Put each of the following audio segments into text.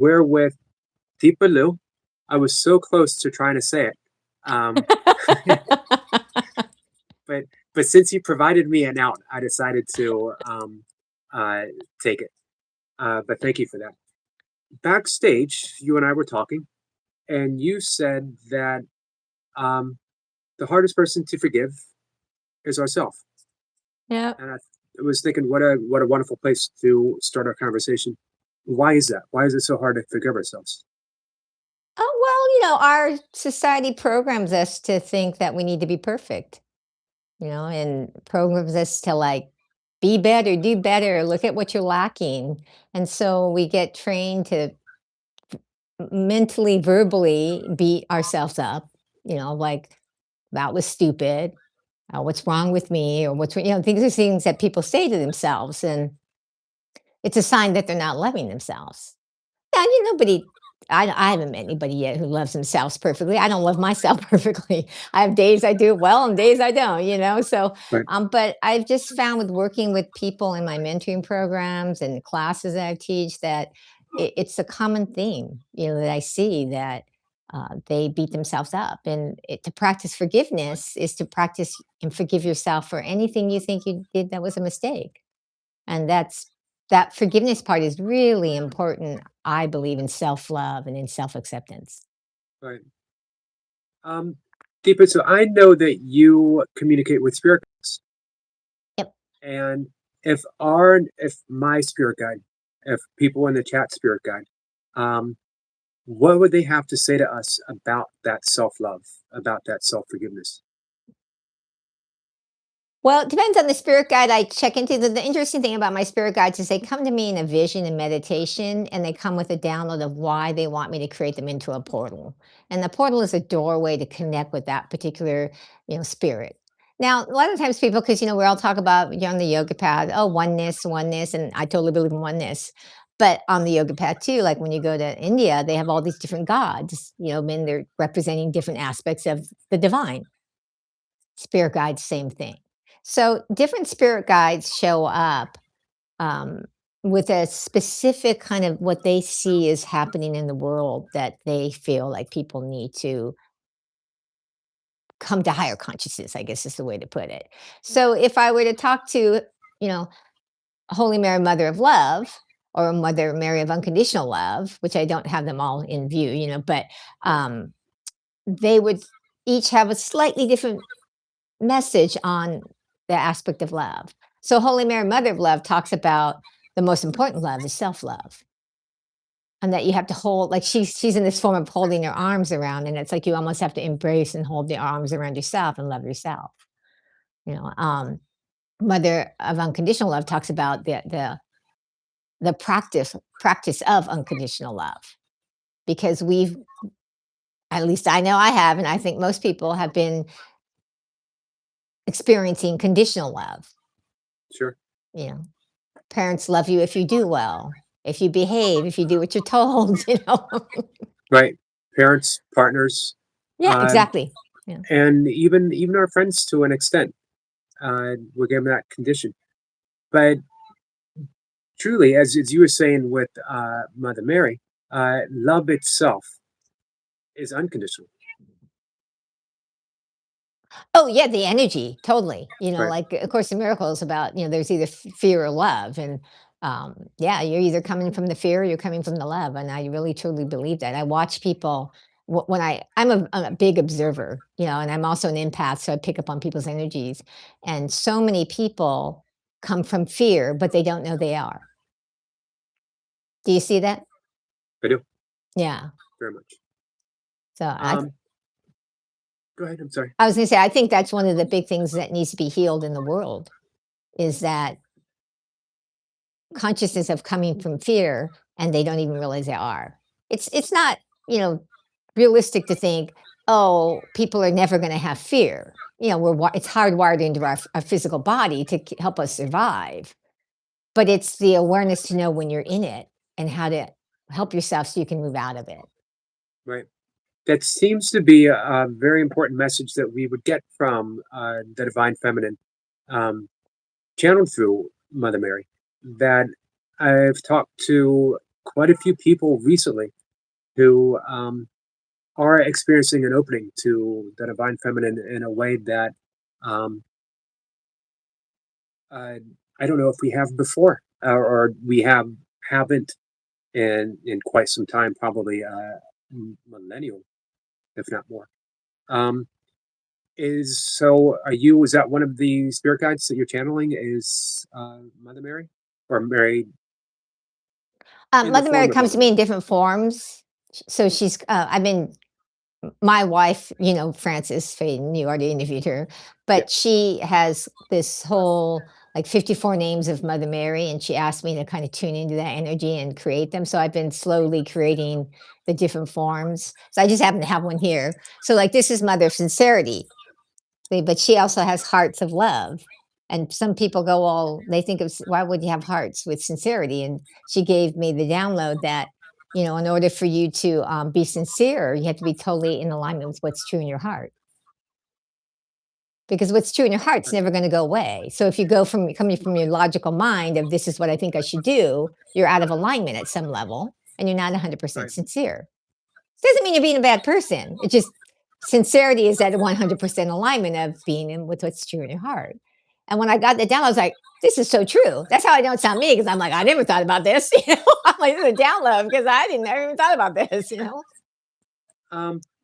we're with Deepa Liu. I was so close to trying to say it. Um, but but since you provided me an out, I decided to uh, take it. But thank you for that. Backstage, you and I were talking, and you said that um, the hardest person to forgive is ourselves. Yeah. And I was thinking, what a wonderful place to start our conversation. Why is that? Why is it so hard to forgive ourselves? Oh, well, our society programs us to think that we need to be perfect, and programs us to like be better, do better, look at what you're lacking. And so we get trained to mentally, verbally beat ourselves up, like that was stupid. What's wrong with me? Or these are things that people say to themselves. And it's a sign that they're not loving themselves. Yeah, nobody. I haven't met anybody yet who loves themselves perfectly. I don't love myself perfectly. I have days I do it well and days I don't. So, Right. but I've just found with working with people in my mentoring programs and classes that I teach that it's a common theme. That I see that they beat themselves up, and to practice forgiveness is to practice and forgive yourself for anything you think you did that was a mistake. And that forgiveness part is really important, I believe, in self-love and in self-acceptance. Right. Um, Deepa, so I know that you communicate with spirit guides, Yep. and if my spirit guide, if people in the chat spirit guide, um, what would they have to say to us about that self love, about that self forgiveness? Well, it depends on the spirit guide I check into. The interesting thing about my spirit guides is they come to me in a vision and meditation, and they come with a download of why they want me to create them into a portal. And the portal is a doorway to connect with that particular, spirit. Now, a lot of times people, because we all talk about on the yoga path, oh, oneness, oneness, and I totally believe in oneness. But on the yoga path too, like when you go to India, they have all these different gods, and they're representing different aspects of the divine. Spirit guides, same thing. So different spirit guides show up um, with a specific kind of what they see is happening in the world that they feel like people need to come to higher consciousness, I guess is the way to put it. So if I were to talk to, you know, Holy Mary, Mother of Love, or Mother Mary of Unconditional Love, which I don't have them all in view, but um, they would each have a slightly different message on the aspect of love. So Holy Mary, Mother of Love, talks about the most important love is self-love. And that you have to hold, like she's in this form of holding your arms around, and it's like you almost have to embrace and hold the arms around yourself and love yourself. You know, Mother of Unconditional Love talks about the practice of unconditional love, because we've, at least I know I have, and I think most people have been experiencing conditional love. Sure. You know, parents love you if you do well, if you behave, if you do what you're told, Right. Parents, partners, Yeah, uh, exactly. Yeah. and even our friends to an extent. We're given that condition. But truly, as you were saying with Mother Mary, love itself is unconditional. Oh, yeah, the energy, totally. Right. Like, of course, the miracle is about, there's either fear or love. And yeah, you're either coming from the fear or you're coming from the love. And I really, truly believe that. I watch people when I'm a big observer, and I'm also an empath, so I pick up on people's energies. And so many people come from fear, but they don't know they are. Do you see that? I do Yeah. very much. So Um, Go ahead. I'm sorry. I was going to say, I think that's one of the big things that needs to be healed in the world is that consciousness of coming from fear, and they don't even realize they are. It's not, realistic to think, oh, people are never going to have fear. It's hardwired into our physical body to help us survive. But it's the awareness to know when you're in it and how to help yourself so you can move out of it. Right. That seems to be a very important message that we would get from the Divine Feminine, um, channeled through Mother Mary. That I've talked to quite a few people recently who are experiencing an opening to the divine feminine in a way that um, uh, I don't know if we have before, or we haven't in quite some time, probably millennial, if not more. Um, is so? Are you? Is that one of the spirit guides that you're channeling? Is Mother Mary or Mary in the Mother Mary form of comes Mother to me in Mary? different forms. So I've been my wife, Frances Faden, you already interviewed her, Yeah, but she has this whole like 54 names of Mother Mary, and she asked me to kind of tune into that energy and create them. So I've been slowly creating the different forms. So I just happen to have one here. So, like, this is Mother of Sincerity, but she also has hearts of love. And some people go, well, they think of why would you have hearts with sincerity? And she gave me the download that, in order for you to be sincere, you have to be totally in alignment with what's true in your heart. Because what's true in your heart's right, never going to go away. So if you go from coming from your logical mind of this is what I think I should do, you're out of alignment at some level and you're not 100% right. sincere. Doesn't mean you're being a bad person. It just sincerity is at a 100% alignment of being in with what's true in your heart. And when I got that down, I was like, this is so true. That's how I know it's not me because I'm like, I never thought about this. I'm like, this is a download because I didn't never even thought about this.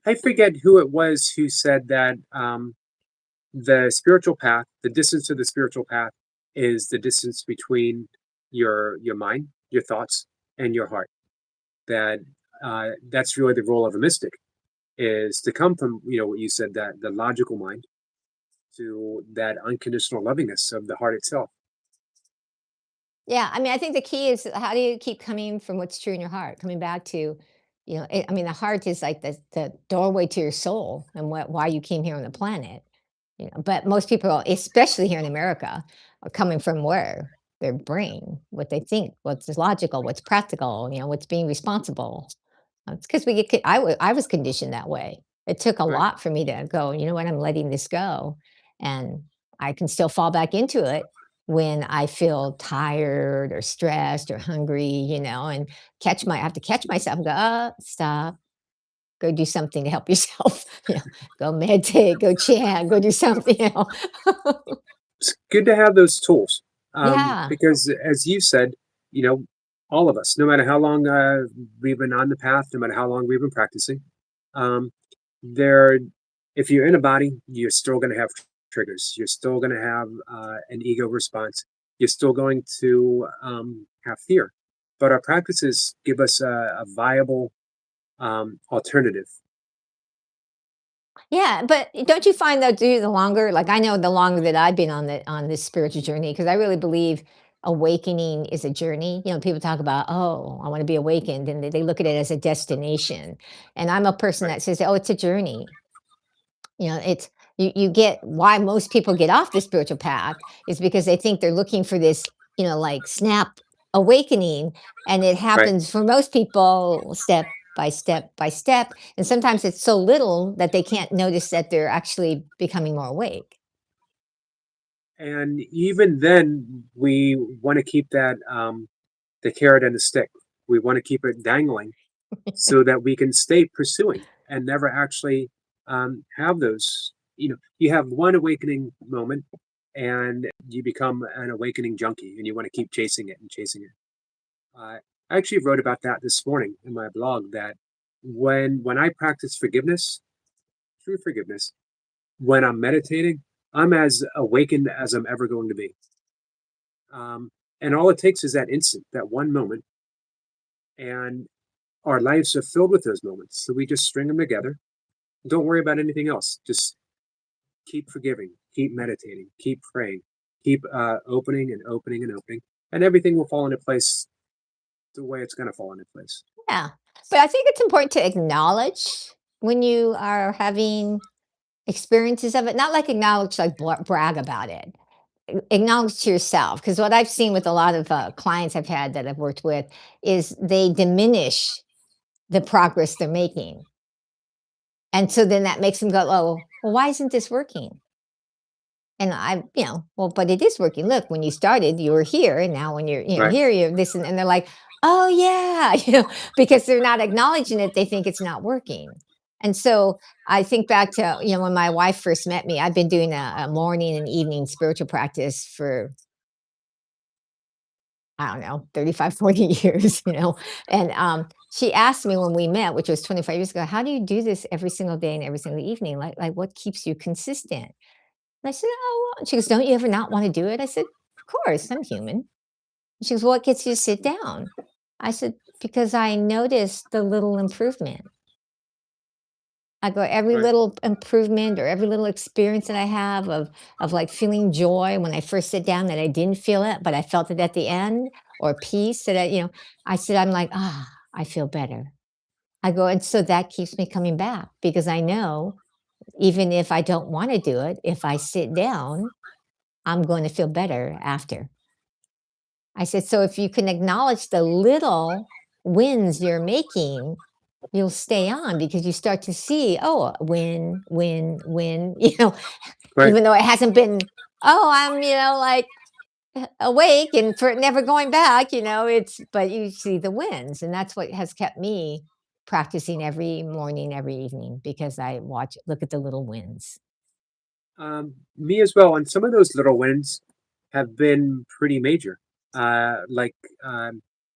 I forget who it was who said that the spiritual path, the distance to the spiritual path, is the distance between your mind, your thoughts, and your heart. That that's really the role of a mystic, is to come from what you said, that the logical mind to that unconditional lovingness of the heart itself. Yeah, I mean, I think the key is how do you keep coming from what's true in your heart, coming back to, I mean, the heart is like the doorway to your soul and why you came here on the planet. But most people, especially here in America, are coming from where their brain, what they think, what's logical, what's practical, what's being responsible. It's because we get. I was conditioned that way. It took a Right. lot for me to go. You know what? I'm letting this go, and I can still fall back into it when I feel tired or stressed or hungry. And I have to catch myself and go, stop, go do something to help yourself. Go meditate, go chant, go do something. It's good to have those tools, Yeah. because, as you said, you know, all of us, no matter how long we've been on the path, no matter how long we've been practicing, um, there, if you're in a body, you're still going to have triggers. You're still going to have an ego response. You're still going to have fear. But our practices give us a viable alternative. Yeah, but don't you find that the longer, like I know the longer that I've been on this spiritual journey, because I really believe awakening is a journey. People talk about, oh, I want to be awakened, and they look at it as a destination. And I'm a person Right. that says, oh, it's a journey. It's you get why most people get off the spiritual path is because they think they're looking for this, like snap awakening, and it Right. happens for most people step by step by step, and sometimes it's so little that they can't notice that they're actually becoming more awake. And even then, we want to keep that the carrot and the stick. We want to keep it dangling so that we can stay pursuing and never actually have those. You have one awakening moment and you become an awakening junkie and you want to keep chasing it and chasing it. I actually wrote about that this morning in my blog, that when I practice forgiveness, true forgiveness, when I'm meditating, I'm as awakened as I'm ever going to be. Um, and all it takes is that instant, that one moment, and our lives are filled with those moments. So we just string them together. Don't worry about anything else. Just keep forgiving, keep meditating, keep praying, keep opening and opening and opening, and everything will fall into place the way it's going to fall into place. Yeah, but I think it's important to acknowledge when you are having experiences of it, not like acknowledge, like brag about it. Acknowledge to yourself, because what I've seen with a lot of clients I've had that I've worked with is they diminish the progress they're making, and so then that makes them go, oh, well, why isn't this working? And well, but it is working. Look, when you started, you were here, and now when you're Right. here, you're this, and they're like, Oh, yeah, because they're not acknowledging it, they think it's not working. And so, I think back to, when my wife first met me, I've been doing a morning and evening spiritual practice for, I don't know, 35, 40 years, and, she asked me when we met, which was 25 years ago, "How do you do this every single day and every single evening? Like, what keeps you consistent?" And I said, "Oh, well," she goes, "Don't you ever not wanna do it?" I said, "Of course, I'm human." She goes, "What gets you to sit down?" I said, "Because I noticed the little improvement." I go, every Right. little improvement or every little experience that I have of like feeling joy when I first sit down that I didn't feel it, but I felt it at the end, or peace that I said, I'm like, I feel better. I go, and so that keeps me coming back because I know even if I don't want to do it, if I sit down, I'm going to feel better after. I said, so if you can acknowledge the little wins you're making, you'll stay on because you start to see, oh, win, win, win, Right. even though it hasn't been, oh, I'm, like awake and for never going back, but you see the wins. And that's what has kept me practicing every morning, every evening, because I look at the little wins. Me as well. And some of those little wins have been pretty major, like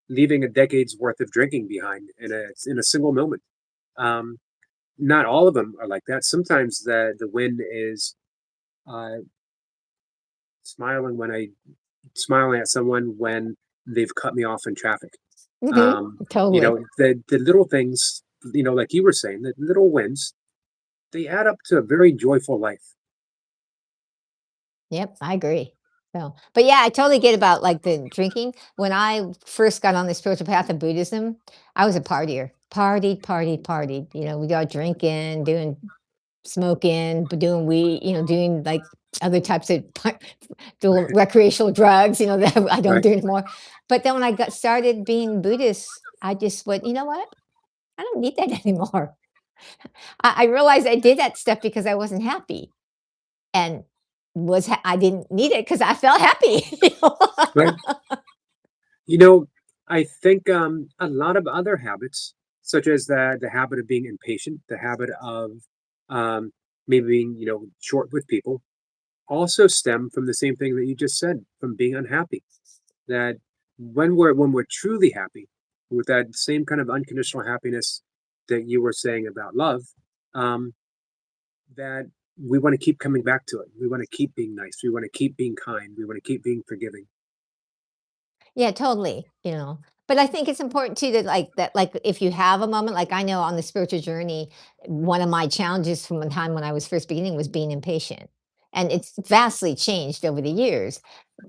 leaving a decade's worth of drinking behind in a single moment. Um, Not all of them are like that. Sometimes the win is uh, smiling when I smiling at someone when they've cut me off in traffic. Hmm. Totally. The little things, like you were saying, the little wins, they add up to a very joyful life. Yep, I agree. So, but yeah, I totally get about like the drinking. When I first got on the spiritual path of Buddhism, I was a partier. Partied, partied, partied. We got drinking, doing smoking, but doing weed, doing like other types of doing recreational drugs, that I don't Right. do anymore. But then when I got started being Buddhist, I just went, you know what? I don't need that anymore. I realized I did that stuff because I wasn't happy. And I didn't need it because I felt happy. Right. You know, I think a lot of other habits, such as the habit of being impatient, the habit of um, maybe being short with people, also stem from the same thing that you just said, from being unhappy. That when we're truly happy, with that same kind of unconditional happiness that you were saying about love, um, that we want to keep coming back to it. We want to keep being nice. We want to keep being kind. We want to keep being forgiving. Yeah, totally. But I think it's important too that like if you have a moment, like I know on the spiritual journey, one of my challenges from the time when I was first beginning was being impatient. And it's vastly changed over the years.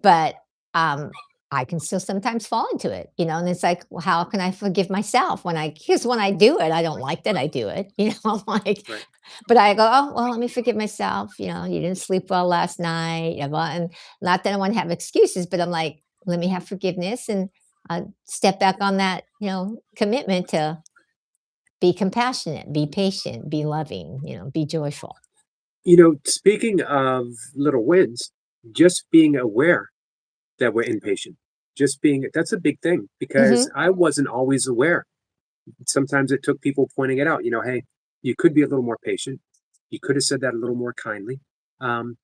But um I can still sometimes fall into it, and it's like, well, how can I forgive myself because when I do it, I don't like that I do it. I'm like, Right. but I go, oh well, let me forgive myself. You didn't sleep well last night. And not that I want to have excuses, but I'm like, let me have forgiveness and step back on that, commitment to be compassionate, be patient, be loving, be joyful. Speaking of little wins, just being aware that we're impatient, just being that's a big thing because Hmm. I wasn't always aware. Sometimes it took people pointing it out, hey, you could be a little more patient. You could have said that a little more kindly. Um,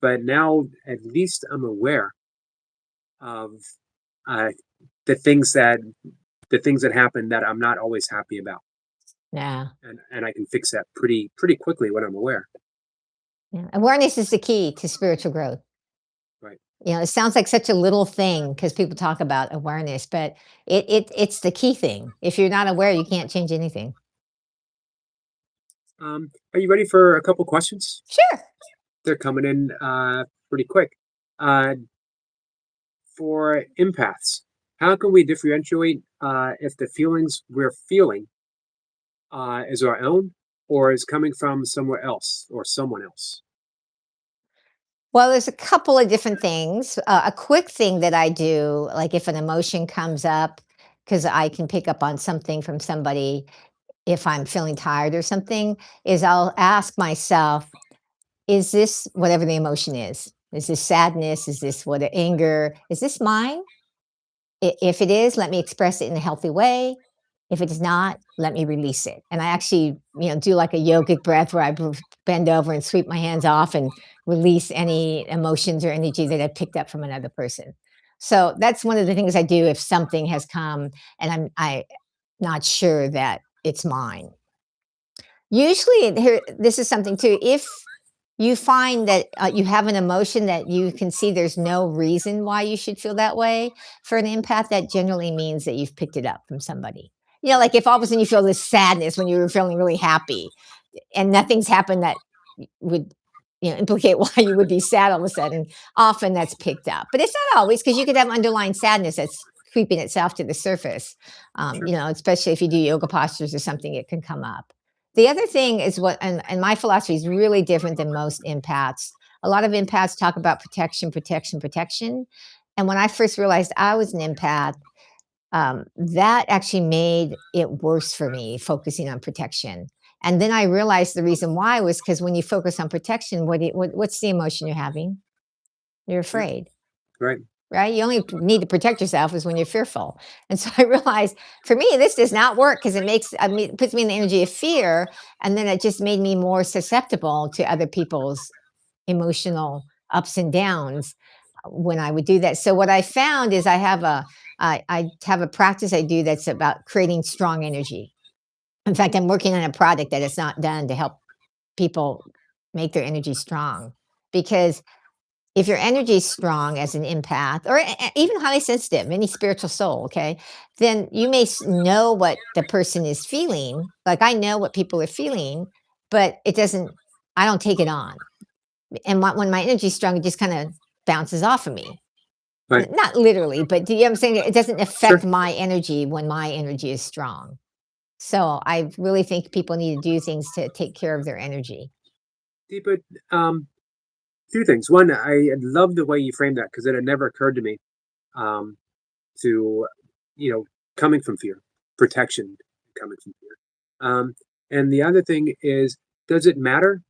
but now at least I'm aware of uh, the things that the things that happen that I'm not always happy about, Yeah. and I can fix that pretty quickly when I'm aware. Yeah. Awareness is the key to spiritual growth. Right. It sounds like such a little thing because people talk about awareness, but it's the key thing. If you're not aware, you can't change anything. Are you ready for a couple questions? Sure. They're coming in pretty quick. Uh, for empaths, how can we differentiate if the feelings we're feeling is our own or is coming from somewhere else or someone else? Well, there's a couple of different things. A quick thing that I do, like if an emotion comes up, because I can pick up on something from somebody if I'm feeling tired or something, is I'll ask myself, is this whatever the emotion is? Is this sadness? Is this what anger? Is this mine? If it is, let me express it in a healthy way. If it is not, let me release it. And I actually, do like a yogic breath where I bend over and sweep my hands off and release any emotions or energy that I picked up from another person. So that's one of the things I do if something has come and I not sure that it's mine. Usually, here, this is something too. If you find that you have an emotion that you can see there's no reason why you should feel that way, for an empath, that generally means that you've picked it up from somebody. Like if all of a sudden you feel this sadness when you were feeling really happy and nothing's happened that would implicate why you would be sad all of a sudden, often that's picked up. But it's not always, because you could have underlying sadness that's creeping itself to the surface. Sure. Especially if you do yoga postures or something, it can come up. The other thing is and my philosophy is really different than most empaths. A lot of empaths talk about protection, protection, protection. And when I first realized I was an empath, that actually made it worse for me, focusing on protection. And then I realized the reason why was because when you focus on protection, what's the emotion you're having? You're Yeah. afraid, Right. right? You only need to protect yourself is when you're fearful. And so I realized, for me, this does not work because it puts me in the energy of fear, and then it just made me more susceptible to other people's emotional ups and downs when I would do that. So what I found is I have a practice I do that's about creating strong energy. In fact, I'm working on a product that is not done to help people make their energy strong, because if your energy is strong as an empath or even highly sensitive, any spiritual soul, okay, then you may know what the person is feeling. Like I know what people are feeling, but I don't take it on. And when my energy is strong, it just kind of bounces off of me. Right. Not literally, but do you know what I'm saying? It doesn't affect Sure. my energy when my energy is strong. So I really think people need to do things to take care of their energy. Deepa, two things. One, I love the way you framed that because it had never occurred to me um, to, you know, coming from fear, protection coming from fear. And the other thing is, does it matter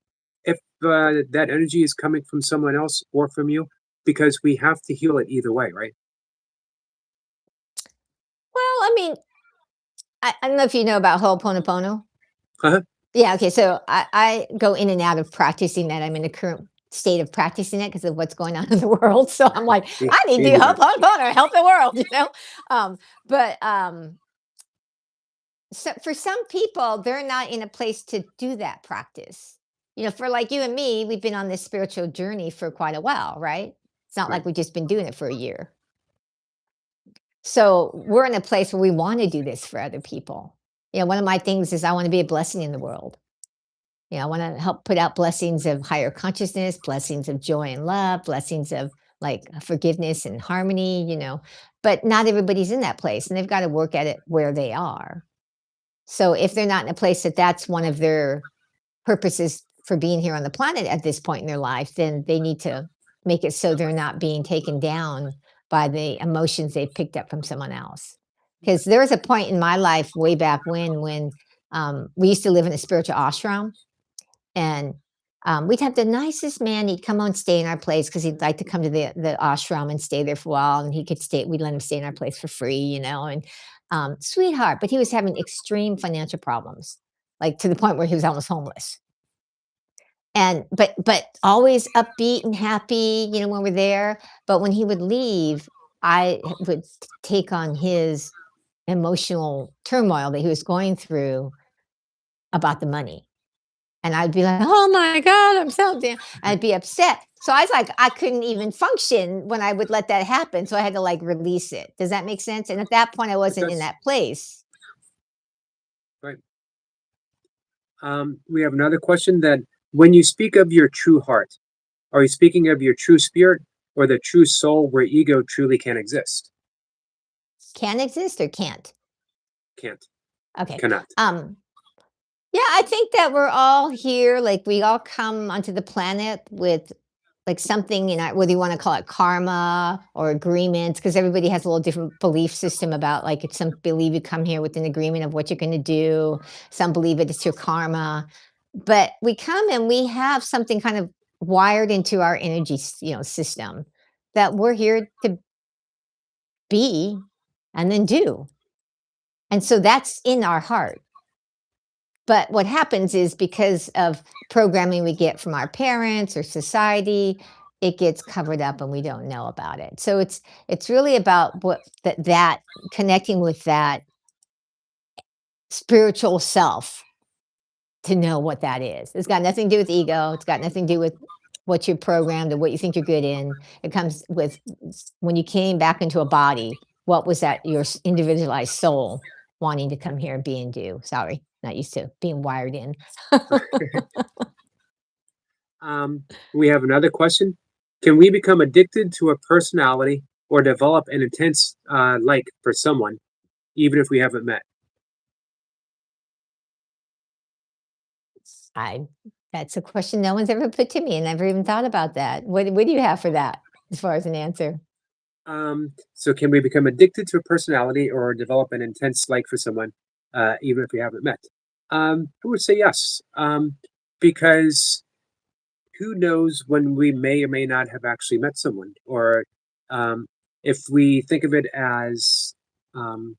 if that energy is coming from someone else or from you? Because we have to heal it either way, right? Well, I mean, I don't know if you know about Ho'oponopono. Uh-huh. Yeah, okay, so I go in and out of practicing that. I'm in the current state of practicing it because of what's going on in the world. So I'm like, Me, I need me to do neither. Ho'oponopono to help the world, But so for some people, they're not in a place to do that practice. For like you and me, we've been on this spiritual journey for quite a while, right? It's not Right. like we've just been doing it for a year. So we're in a place where we want to do this for other people. One of my things is I want to be a blessing in the world. I want to help put out blessings of higher consciousness, blessings of joy and love, blessings of like forgiveness and harmony, But not everybody's in that place and they've got to work at it where they are. So if they're not in a place that that's one of their purposes for being here on the planet at this point in their life, then they need to make it so they're not being taken down by the emotions they've picked up from someone else. Because there was a point in my life way back when we used to live in a spiritual ashram, and we'd have the nicest man. He'd come and stay in our place because he'd like to come to the ashram and stay there for a while, and he could stay. We'd let him stay in our place for free, and sweetheart. But he was having extreme financial problems, like to the point where he was almost homeless. And but always upbeat and happy, when we're there. But when he would leave, I would take on his emotional turmoil that he was going through about the money. And I'd be like, "Oh my god, I'm so down." Mhm. I'd be upset. So I was like, I couldn't even function when I would let that happen. So I had to like release it. Does that make sense? And at that point, I It wasn't in does. that place. Right. We have another question that when you speak of your true heart, are you speaking of your true spirit or the true soul where ego truly can exist? Can exist or can't? Can't. Okay. Cannot. Yeah, I think that we're all here, like, we all come onto the planet with, like, something, whether you wanna call it karma or agreements, because everybody has a little different belief system about, like, if some believe you come here with an agreement of what you're gonna do, some believe it's your karma, but we come and we have something kind of wired into our energy system that we're here to be. and then do. And so that's in our heart. But what happens is because of programming we get from our parents or society, it gets covered up and we don't know about it. So it's really about what that connecting with that spiritual self to know what that is. It's got nothing to do with ego. It's got nothing to do with what you're programmed or what you think you're good in. It comes with when you came back into a body, what was that your individualized soul wanting to come here and be and do? Sorry, not used to being wired in. We have another question. Can we become addicted to a personality or develop an intense like for someone, even if we haven't met? I That's a question no one's ever put to me, and I've never even thought about that. What do you have for that as far as an answer? So, can we become addicted to a personality or develop an intense like for someone, even if we haven't met? I would say yes, because who knows when we may or may not have actually met someone, or um, if we think of it as, um,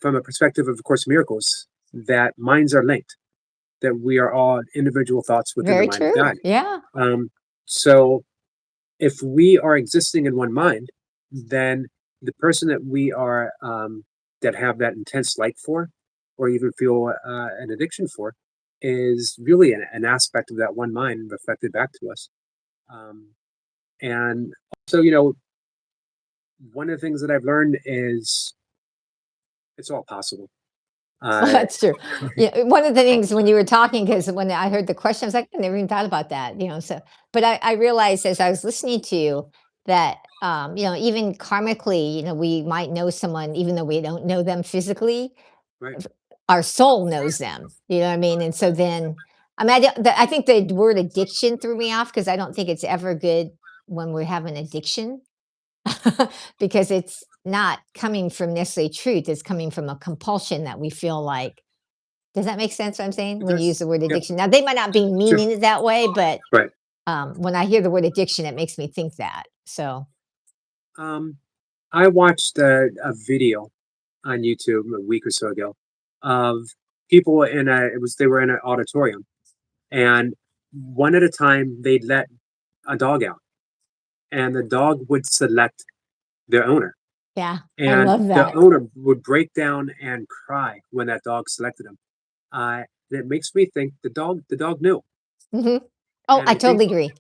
from a perspective of Course in Miracles, that minds are linked, that we are all individual thoughts within the Very mind of true. God. Yeah. Um, so if we are existing in one mind, then the person that we are that have that intense like for, or even feel an addiction for, is really an aspect of that one mind reflected back to us. Um, and also, one of the things that I've learned is it's all possible. Well, Uh, that's true. Yeah, one of the things when you were talking, because when I heard the question, I was like, I never even thought about that, so but I realized as I was listening to you that, even karmically, we might know someone even though we don't know them physically, right. our soul knows them, you know what I mean? And so then, I mean, I think the word addiction threw me off because I don't think it's ever good when we have an addiction. Because it's not coming from necessarily truth, it's coming from a compulsion that we feel like. Does that make sense what I'm saying It when you use does. the word Yep. addiction? Now, they might not be Sure. meaning it that way, but Right. when I hear the word addiction, it makes me think that. So, Um, I watched a video on YouTube a week or so ago of people in a it was they were in an auditorium, and one at a time they'd let a dog out, and the dog would select their owner, yeah, I and love the that. owner would break down and cry when that dog selected him. And it makes me think the dog knew, Hmm. Oh, and I I think totally agree.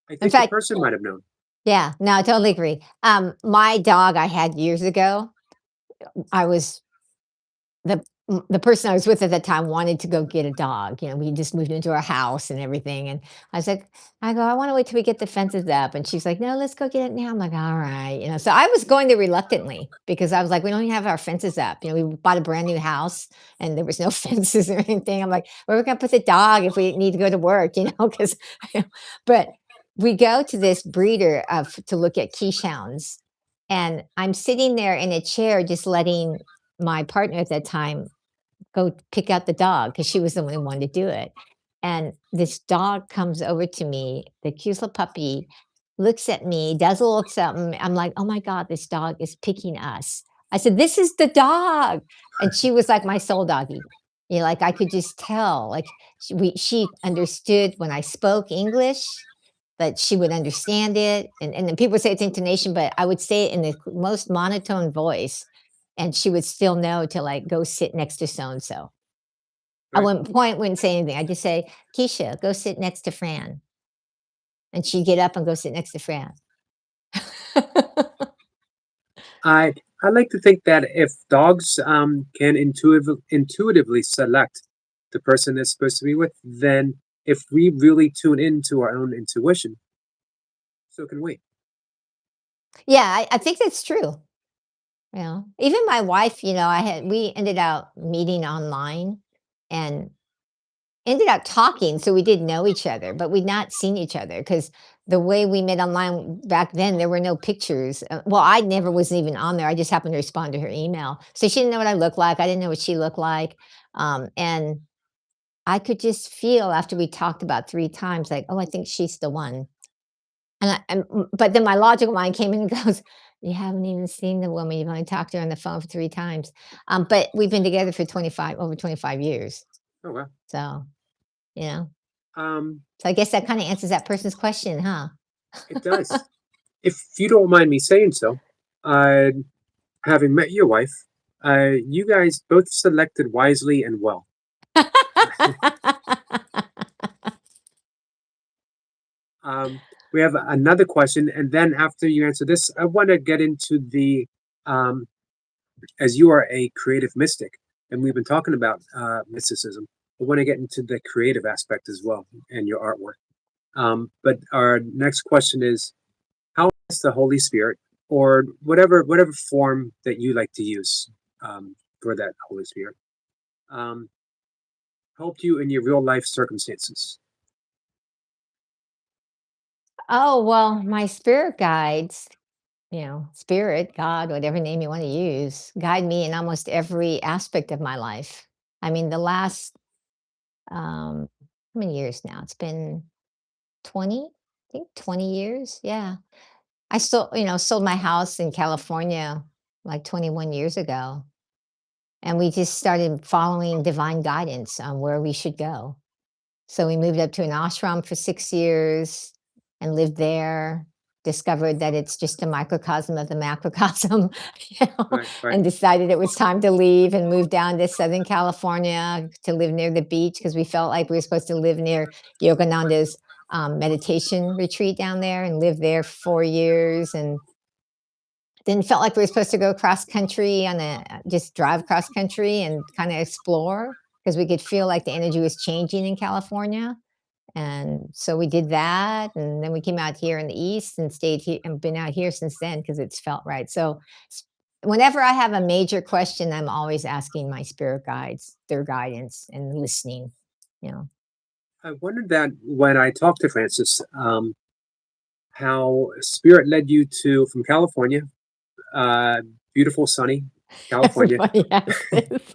I In think the fact, person might have known. yeah, no, I totally agree. My dog I had years ago, I was the person I was with at the time wanted to go get a dog. We just moved into our house and everything. And I was like, I want to wait till we get the fences up. And she's like, no, let's go get it now. I'm like, all right. So I was going there reluctantly because I was like, we don't even have our fences up. We bought a brand new house and there was no fences or anything. I'm like, where are we going to put the dog if we need to go to work, because, but we go to this breeder to look at Keyshounds. And I'm sitting there in a chair just letting my partner at that time go pick out the dog because she was the one who wanted to do it. And this dog comes over to me, the cute little puppy, looks at me, does a little something. I'm like, oh my God, this dog is picking us. I said, this is the dog. And she was like my soul doggy. Like I could just tell, like she understood when I spoke English, that she would understand it. And then people say it's intonation, but I would say it in the most monotone voice. And she would still know to like go sit next to so and so. I Right. wouldn't say anything. I'd just say, Keisha, go sit next to Fran. And she'd get up and go sit next to Fran. I I like to think that if dogs can intuitively select the person they're supposed to be with, then if we really tune into our own intuition, so can we. Yeah, I think that's true. Even my wife, we ended up meeting online and ended up talking, so we did know each other, but we'd not seen each other because the way we met online back then, there were no pictures. Well, I never was even on there. I just happened to respond to her email. So she didn't know what I looked like. I didn't know what she looked like. And I could just feel after we talked about 3 times, like, oh, I think she's the one. But then my logical mind came in and goes, You haven't even seen the woman, you've only talked to her on the phone for 3 times. But we've been together for over 25 years. Oh, wow. So, you know? Um, So I guess that kinda answers that person's question, huh? it does. If you don't mind me saying so, uh, having met your wife, you guys both selected wisely and well. Um, we have another question, and then after you answer this, I want to get into um, as you are a creative mystic, and we've been talking about mysticism. I want to get into the creative aspect as well and your artwork. But our next question is, how has the Holy Spirit, or whatever form that you like to use for that Holy Spirit, um, helped you in your real life circumstances? Oh, well, my spirit guides, spirit, God, whatever name you wanna use, guide me in almost every aspect of my life. I mean, the last, how many years now? It's been 20? I think 20 years? Yeah. I sold my house in California like 21 years ago, and we just started following divine guidance on where we should go. So we moved up to an ashram for 6 years and lived there, discovered that it's just a microcosm of the macrocosm, Right, right, and decided it was time to leave and move down to Southern California to live near the beach because we felt like we were supposed to live near Yogananda's, meditation retreat down there and live there for 4 years, and then felt like we were supposed to go cross country on just drive cross country and kinda explore because we could feel like the energy was changing in California. And so we did that, and then we came out here in the East and stayed here and been out here since then because it's felt right. So s whenever I have a major question, I'm always asking my spirit guides their guidance and listening, you know? I wondered that when I talked to Francis, how spirit led you to from California, uh, beautiful sunny California, Everybody asks this.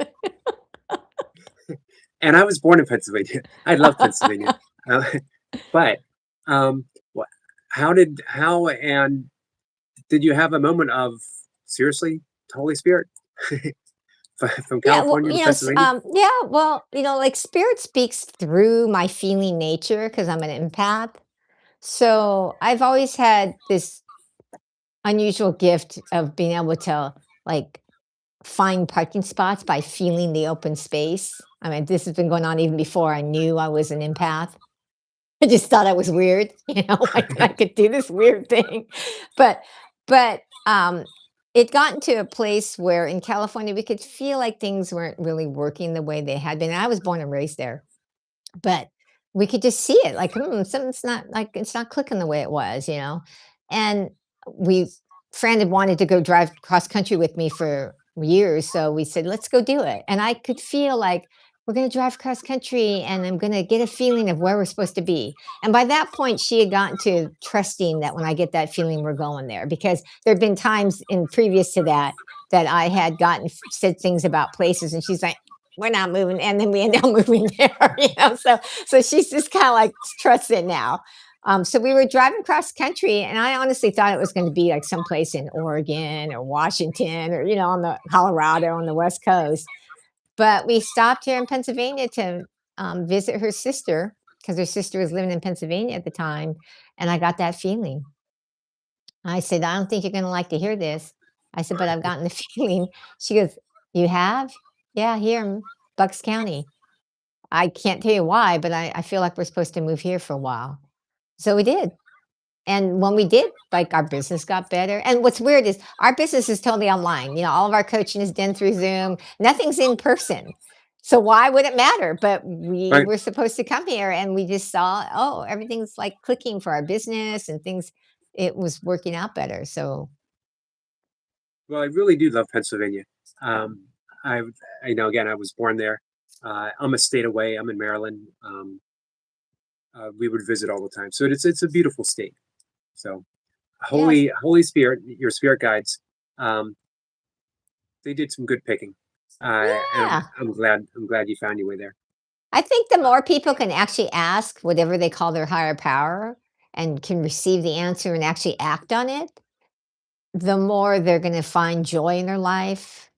and I was born in Pennsylvania. I love Pennsylvania, uh, but um, wha- how and did you have a moment of seriously Holy Spirit from Yeah, well, California to Pennsylvania? yeah, well, like spirit speaks through my feeling nature because I'm an empath. So I've always had this unusual gift of being able to like find parking spots by feeling the open space. I mean, this has been going on even before I knew I was an empath. I just thought I was weird, like I could do this weird thing. But but it got to a place where in California we could feel like things weren't really working the way they had been. I was born and raised there. But we could just see it, like, something's not like, it's not clicking the way it was, And we friend had wanted to go drive cross country with me for years, so we said, "Let's go do it." And I could feel like, "We're gonna drive cross country, and I'm gonna get a feeling of where we're supposed to be." And by that point, she had gotten to trusting that when I get that feeling, we're going there, because there'd been times in previous to that, that I had gotten said things about places, and she's like, we're not moving, and then we end up moving there, so she's just kinda, like, trusts it now. So we were driving cross country, and I honestly thought it was gonna be, like, someplace in Oregon or Washington or, on the Colorado on the West Coast, but we stopped here in Pennsylvania to, visit her sister because her sister was living in Pennsylvania at the time, and I got that feeling. I said, "I don't think you're gonna like to hear this." I said, "But I've gotten the feeling." She goes, "You have?" "Yeah, here in Bucks County." "I can't tell you why, but I feel like we're supposed to move here for a while." So we did. And when we did, like, our business got better. And what's weird is our business is totally online. All of our coaching is done through Zoom. Nothing's in person. So why would it matter? But we Right. were supposed to come here and we just saw, oh, everything's like clicking for our business and things. It was working out better. So Well, I really do love Pennsylvania. Um, I, again, I was born there. I'm a state away. I'm in Maryland. We would visit all the time, so it's a beautiful state. So, yes, Holy Spirit, your spirit guides, um, they did some good picking, and yeah. I'm glad you found your way there. I think the more people can actually ask whatever they call their higher power and can receive the answer and actually act on it, the more they're going to find joy in their life,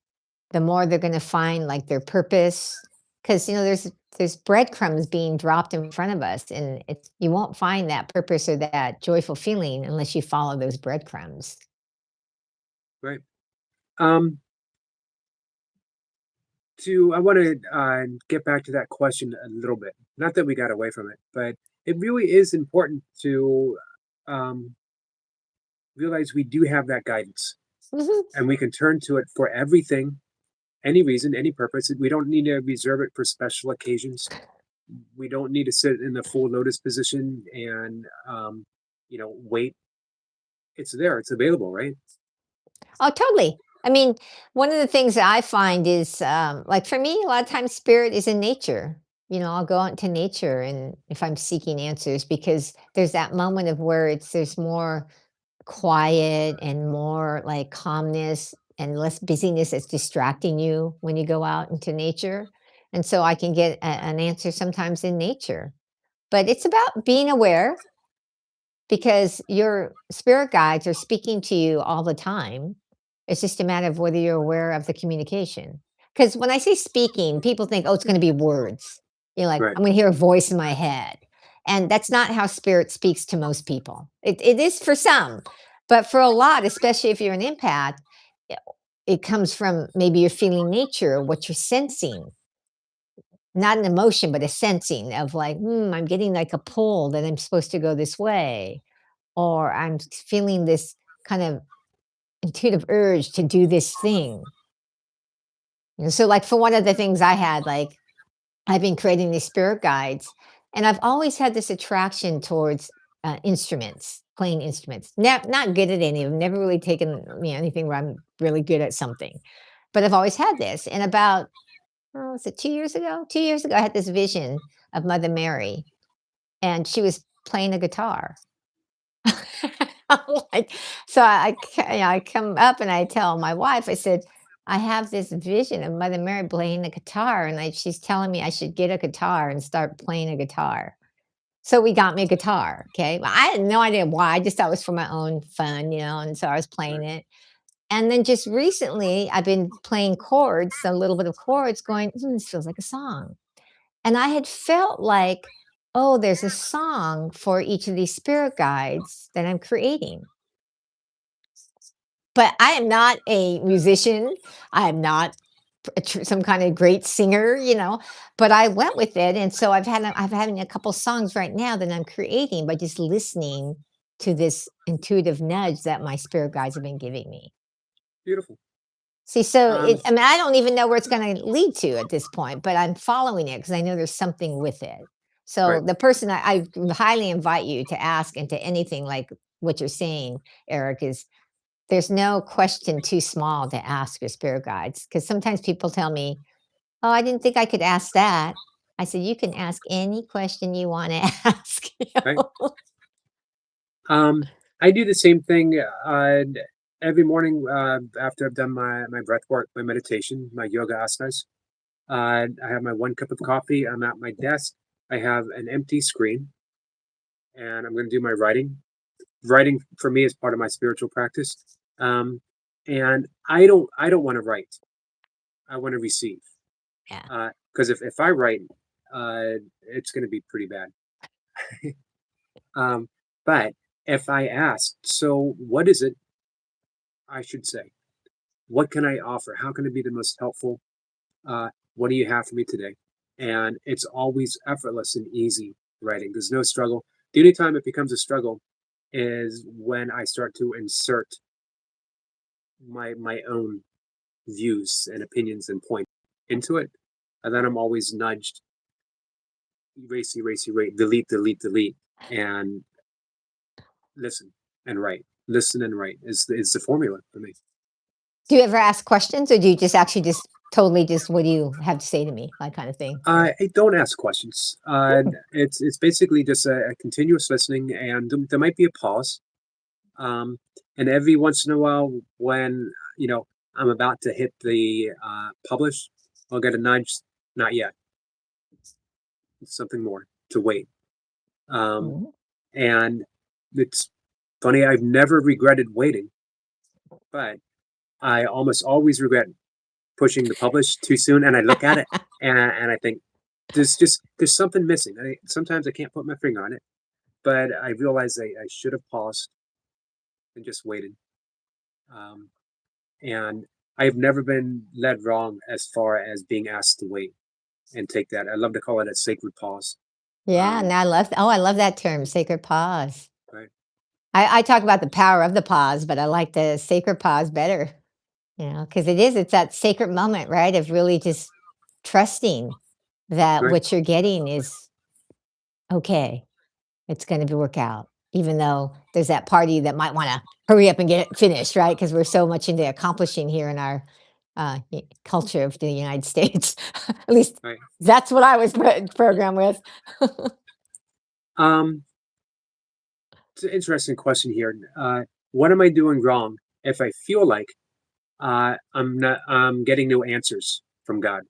the more they're going to find like their purpose. Because there's breadcrumbs being dropped in front of us, and you won't find that purpose or that joyful feeling unless you follow those breadcrumbs. Right. Um, I want to get back to that question a little bit. Not that we got away from it, but it really is important to um, realize we do have that guidance, Mhm. and we can turn to it for everything, any reason, any purpose. We don't need to reserve it for special occasions. We don't need to sit in the full lotus position and wait. It's there. It's available, right? Oh, totally. I mean, one of the things that I find is, like for me, a lot of times spirit is in nature. I'll go out into nature, and if I'm seeking answers, because there's that moment of where there's more quiet and more like calmness and less busyness that's distracting you when you go out into nature. And so I can get an answer sometimes in nature. But it's about being aware, because your spirit guides are speaking to you all the time. It's just a matter of whether you're aware of the communication. Because when I say speaking, people think, oh, it's going to be words. Like, Right. I'm going to hear a voice in my head. And that's not how spirit speaks to most people. It is for some, but for a lot, especially if you're an empath, it it comes from maybe you're feeling nature, what you're sensing, not an emotion, but a sensing of like, I'm getting like a pull that I'm supposed to go this way, or I'm feeling this kind of intuitive urge to do this thing. So, like, for one of the things I had, like, I've been creating these spirit guides, and I've always had this attraction towards instruments, playing instruments. Not good at any of them, never really taken anything where I'm really good at something, but I've always had this. And about, oh, was it 2 years ago? 2 years ago, I had this vision of Mother Mary, and she was playing a guitar. I'm like, so I come up and I tell my wife, I said, I have this vision of Mother Mary playing the guitar, and she's telling me I should get a guitar and start playing a guitar. So we got me a guitar. Okay. Well, I had no idea why. I just thought it was for my own fun, and so I was playing Right. it. And then just recently, I've been playing chords, a little bit of chords, going, this feels like a song. And I had felt like, oh, there's a song for each of these spirit guides that I'm creating. But I am not a musician. I am not some kind of great singer, but I went with it. And so I've having a couple songs right now that I'm creating by just listening to this intuitive nudge that my spirit guides have been giving me. Beautiful. See, so Um, I mean, I don't even know where it's going to lead to at this point, but I'm following it because I know there's something with it. right. So the person I highly invite you to ask into anything like what you're saying, Eric, is there's no question too small to ask your spirit guides, because sometimes people tell me, "Oh, I didn't think I could ask that." I said, "You can ask any question you wanna ask." Right. I do the same thing every morning after I've done my breath work, my meditation, my yoga asanas. I have my 1 cup of coffee. I'm at my desk. I have an empty screen, and I'm going to do my writing. Writing for me is part of my spiritual practice, um, and I don't want to write. I want to receive. Yeah. Because if I write, it's going to be pretty bad. Um, but if I ask, so what is it I should say? What can I offer? How can it be the most helpful? What do you have for me today? And it's always effortless and easy writing. There's no struggle. The only time it becomes a struggle is when I start to insert my own views and opinions and point into it. And then I'm always nudged, erase, delete, and listen and write. Listen and write is the formula for me. Do you ever ask questions, or do you just actually just totally just, "What do you have to say to me?" Like, kinda thing? I don't ask questions. Mm, It's basically just a continuous listening, and there might be a pause. Um, and every once in a while, when I'm about to hit the publish, I'll get a nudge. Not yet. Something more to wait. Um, mhm. and it's funny. I've never regretted waiting. but I almost always regret pushing the publish too soon, and I look at it and I think there's something missing. Sometimes I can't put my finger on it, but I realize I should have paused and just waited. Um, and I've never been led wrong as far as being asked to wait and take that. I love to call it a sacred pause. Yeah, and Um, I love that term, sacred pause. right, I talk about the power of the pause, but I like the sacred pause better, because it's that sacred moment, right? Of really just trusting that right, what you're getting is okay. It's gonna be work out, even though there's that party that might wanna hurry up and get it finished, right? Because 'Cause we're so much into accomplishing here in our, culture of the United States. At least right. that's what I was programmed with. Um, it's an interesting question here. What am I doing wrong if I feel like I'm getting no answers from God?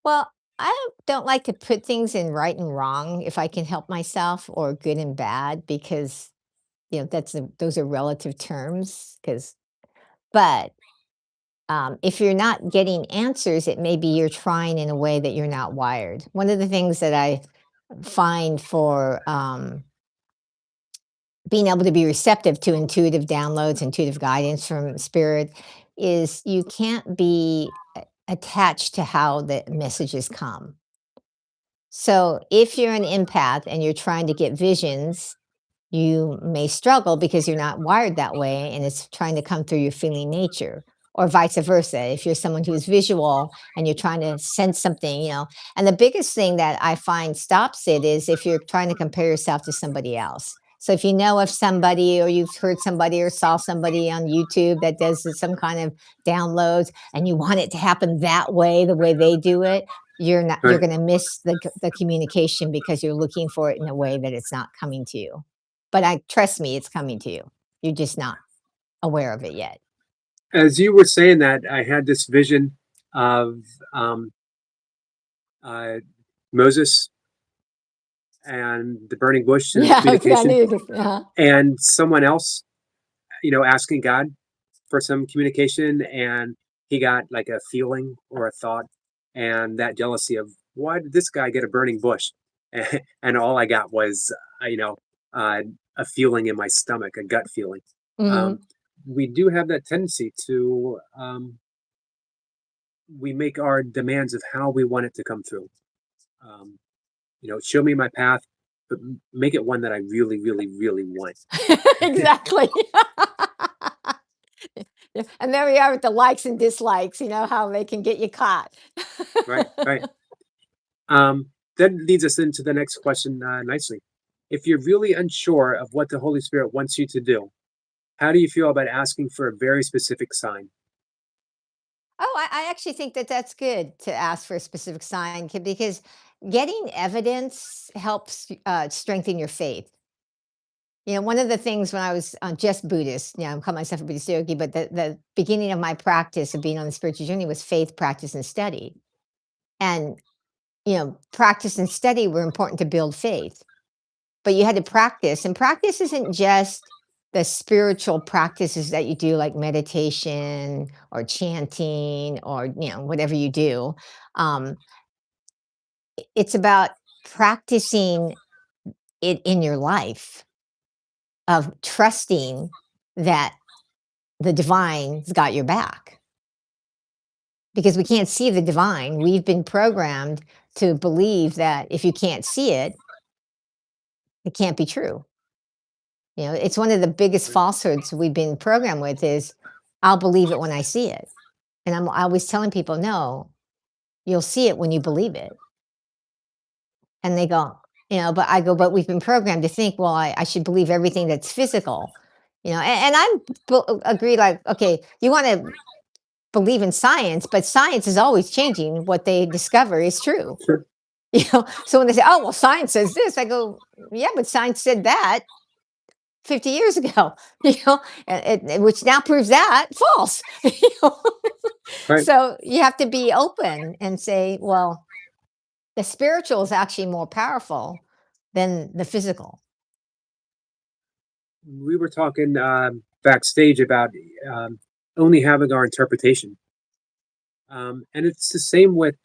Well, I don't like to put things in right and wrong if I can help myself, or good and bad, because, those are relative terms. Because, but if you're not getting answers, it may be you're trying in a way that you're not wired. One of the things that I find for being able to be receptive to intuitive downloads, intuitive guidance from spirit, is you can't be attached to how the messages come. So if you're an empath and you're trying to get visions, you may struggle because you're not wired that way and it's trying to come through your feeling nature, or vice versa. If you're someone who's visual and you're trying to sense something, and the biggest thing that I find stops it is if you're trying to compare yourself to somebody else. So if you know of somebody, or you've heard somebody or saw somebody on YouTube that does some kind of downloads, and you want it to happen that way, the way they do it, you're Right. going to miss the communication because you're looking for it in a way that it's not coming to you. But I trust me, it's coming to you. You're just not aware of it yet. As you were saying that, I had this vision of um, uh, Moses and the burning bush and Yeah, I knew communication, you could, and someone else, asking God for some communication, and he got like a feeling or a thought, and that jealousy of why did this guy get a burning bush, and all I got was, uh, you know, uh, a feeling in my stomach, a gut feeling. Um, mhm. we do have that tendency to we make our demands of how we want it to come through. Um, show me my path, but make it one that I really, really, really want. Exactly. Yeah, and there we are with the likes and dislikes, how they can get you caught. Right, right. That leads us into the next question nicely. If you're really unsure of what the Holy Spirit wants you to do, how do you feel about asking for a very specific sign? Oh, I actually think that that's good to ask for a specific sign, because getting evidence helps strengthen your faith. One of the things when I was just Buddhist, I call myself a Buddhist yogi, but the beginning of my practice of being on the spiritual journey was faith, practice, and study. And, practice and study were important to build faith, but you had to practice. And practice isn't just the spiritual practices that you do, like meditation or chanting, or, whatever you do. Um, it's about practicing it in your life, of trusting that the divine's got your back, because we can't see the divine. We've been programmed to believe that if you can't see it, it can't be true. It's one of the biggest Right, falsehoods we've been programmed with is, I'll believe it when I see it. And I'm always telling people, no, you'll see it when you believe it. And they go, but I go, but we've been programmed to think, well, I should believe everything that's physical. And I agree, like, okay, you want to believe in science, but science is always changing. What they discover is true. sure. So when they say, "Oh, well, science says this," I go, "Yeah, but science said that 50 years ago." Which now proves that false. You know? Right. So you have to be open and say, "Well, the spiritual is actually more powerful than the physical." we were talking backstage about um, only having our interpretation, and it's the same with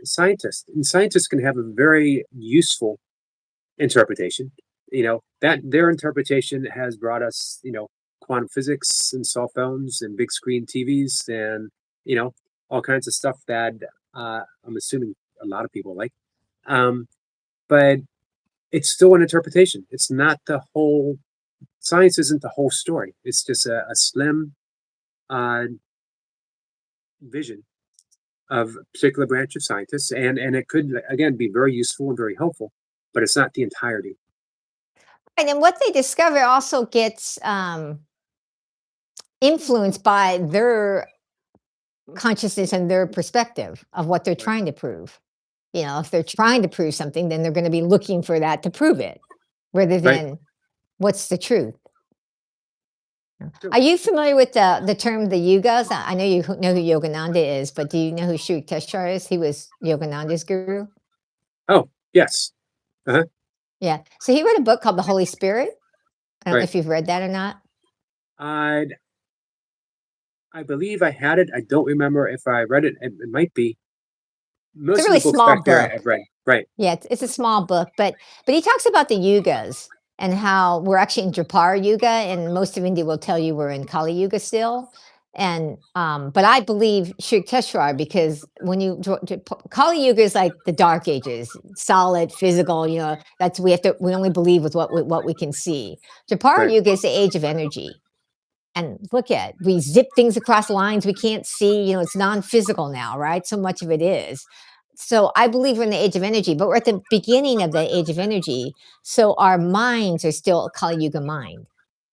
scientists. And scientists can have a very useful interpretation. That their interpretation has brought us, quantum physics and cell phones and big screen TVs and you know all kinds of stuff that I'm assuming a lot of people like. Um, but it's still an interpretation. It's not the whole. Science isn't the whole story. It's just a slim uh, vision of a particular branch of scientists, and it could again be very useful and very helpful, but it's not the entirety. And then what they discover also gets influenced by their consciousness and their perspective of what they're Right. trying to prove. If they're trying to prove something, then they're going to be looking for that to prove it rather Right. than what's the truth. True. Are you familiar with the term the yugas? I know you know who Yogananda is, but do you know who Sri Teshar is? He was Yogananda's guru. Oh, yes. Uh-huh. Yeah. So he wrote a book called The Holy Spirit. I don't know Right. if you've read that or not. I I believe I had it. I don't remember if I read it. It might be. It's a Most of really the books small back there book. I've read. Right. Yeah, it's a small book, but he talks about the yugas and how we're actually in Dwapara Yuga, and most of India will tell you we're in Kali Yuga still. And but I believe Sri Teshwar because when Kali Yuga is like the Dark Ages, solid, physical. That's we only believe with what we can see. Dwapara Right. Yuga is the age of energy. And look at we zip things across lines we can't see. It's non-physical now, right? So much of it is. So I believe we're in the age of energy, but we're at the beginning of the age of energy. So our minds are still a Kali Yuga mind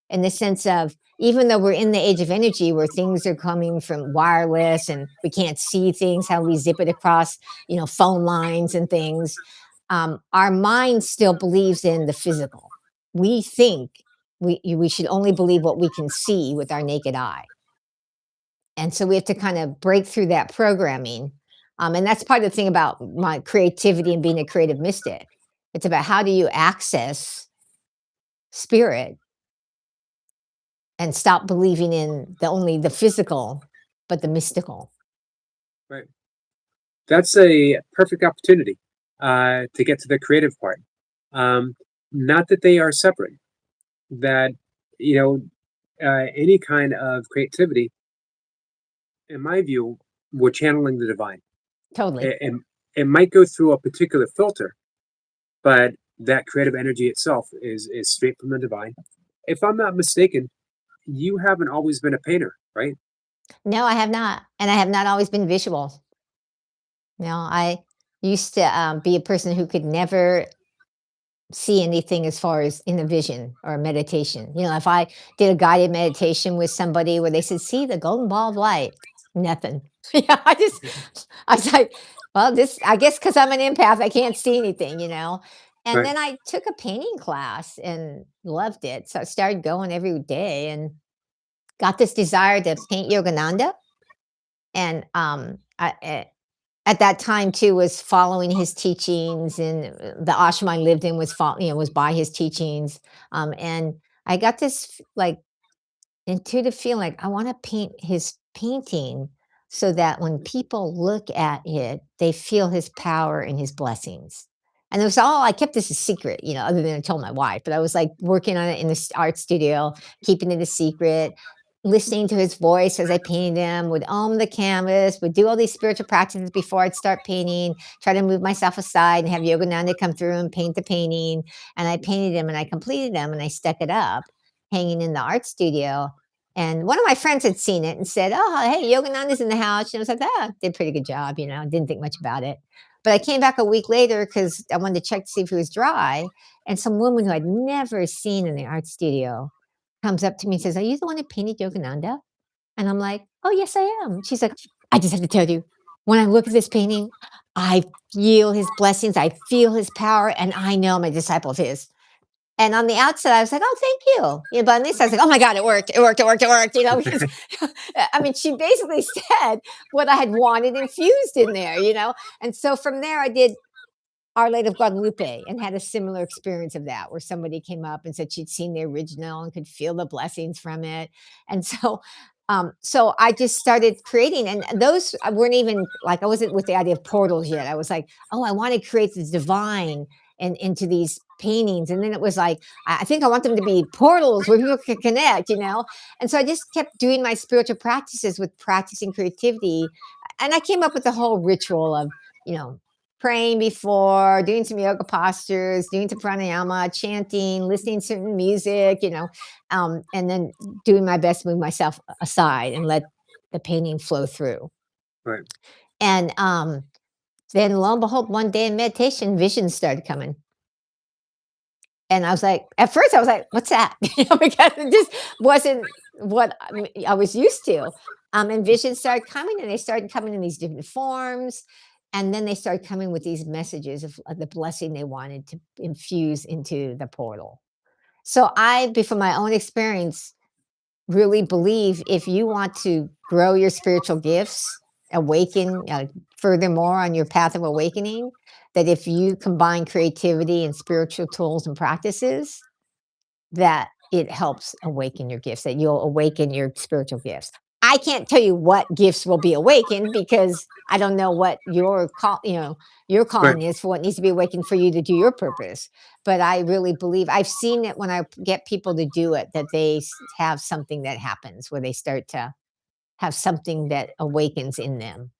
in the sense of even though we're in the age of energy where things are coming from wireless and we can't see things, how we zip it across, phone lines and things, our mind still believes in the physical. We think we should only believe what we can see with our naked eye. And so we have to kind of break through that programming. And that's part of the thing about my creativity and being a creative mystic. It's about how do you access spirit and stop believing in only the physical, but the mystical. Right. That's a perfect opportunity to get to the creative part. Um, Not that they are separate. That you know, any kind of creativity, in my view, we're channeling the divine. Totally. And it might go through a particular filter, but that creative energy itself is straight from the divine. If I'm not mistaken, you haven't always been a painter, right? No, I have not. And I have not always been visual. I used to be a person who could never see anything as far as in a vision or a meditation. If I did a guided meditation with somebody where they said, see the golden ball of light, nothing. Yeah, I was like, well, I guess because I'm an empath, I can't see anything. And Right. then I took a painting class and loved it. So I started going every day and got this desire to paint Yogananda. And at that time too was following his teachings, and the ashram I lived in was by his teachings. And I got this like intuitive feeling like I want to paint his painting so that when people look at it, they feel his power and his blessings. And it was all I kept this a secret, other than I told my wife, but I was like working on it in the art studio, keeping it a secret, listening to his voice as I painted him, would own the canvas, would do all these spiritual practices before I'd start painting, try to move myself aside and have Yogananda come through and paint the painting. And I painted him and I completed him and I stuck it up hanging in the art studio. And one of my friends had seen it and said, "Oh, hey, Yogananda's in the house." And I was like, "Ah, did a pretty good job." Didn't think much about it. But I came back a week later because I wanted to check to see if it was dry. And some woman who I'd never seen in the art studio comes up to me and says, "Are you the one who painted Yogananda?" And I'm like, "Oh, yes, I am." She's like, "I just have to tell you, when I look at this painting, I feel his blessings, I feel his power, and I know I'm a disciple of his." And on the outside, I was like, "Oh, thank you." But on this, I was like, "Oh my God, it worked. It worked. It worked. It worked." Because I mean, she basically said what I had wanted infused in there. And so from there, I did Our Lady of Guadalupe and had a similar experience of that, where somebody came up and said she'd seen the original and could feel the blessings from it. And so, so I just started creating, and those weren't even like I wasn't with the idea of portals yet. I was like, oh, I want to create the divine and into these paintings. And then it was like, I think I want them to be portals where people can connect, you know? And so I just kept doing my spiritual practices with practicing creativity. And I came up with the whole ritual of, you know, praying before, doing some yoga postures, doing some pranayama, chanting, listening to certain music, you know, and then doing my best to move myself aside and let the painting flow through. Right. And then lo and behold, one day in meditation, visions started coming. And I was like, at first I was like, what's that? You know, because it just wasn't what I was used to. And visions started coming, and they started coming in these different forms. And then they started coming with these messages of the blessing they wanted to infuse into the portal. So I, from my own experience, really believe if you want to grow your spiritual gifts, awaken furthermore on your path of awakening, that if you combine creativity and spiritual tools and practices, that it helps awaken your gifts, that you'll awaken your spiritual gifts. I can't tell you what gifts will be awakened because I don't know what your your Right. calling is for what needs to be awakened for you to do your purpose. But I really believe I've seen it when I get people to do it, that they have something that happens where they start to have something that awakens in them.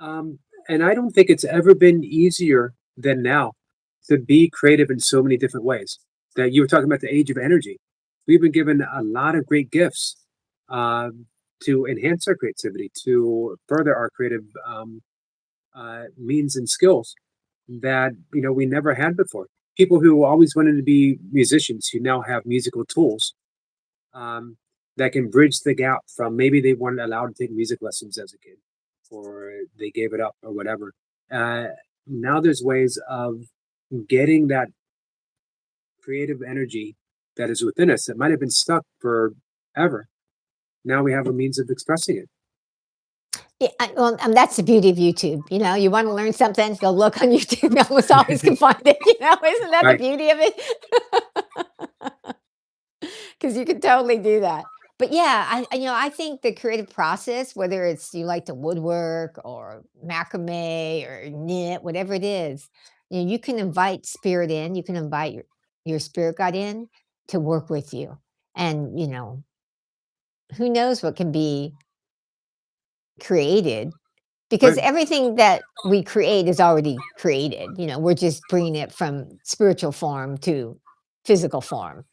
Um, and I don't think it's ever been easier than now to be creative in so many different ways. That you were talking about the age of energy. We've been given a lot of great gifts to enhance our creativity, to further our creative means and skills that we never had before. People who always wanted to be musicians who now have musical tools um, that can bridge the gap from maybe they weren't allowed to take music lessons as a kid or they gave it up or whatever. Uh, Now there's ways of getting that creative energy that is within us that might have been stuck forever. Now we have a means of expressing it. Yeah, well, that's the beauty of YouTube. You know, you want to learn something, go look on YouTube. You almost always can find it. You know, isn't that the Right. beauty of it? Because you can totally do that. But yeah, I think the creative process, whether it's you like to woodwork or macrame or knit, whatever it is, you can invite spirit in. You can invite your spirit guide in to work with you, and who knows what can be created because Right. everything that we create is already created. We're just bringing it from spiritual form to physical form,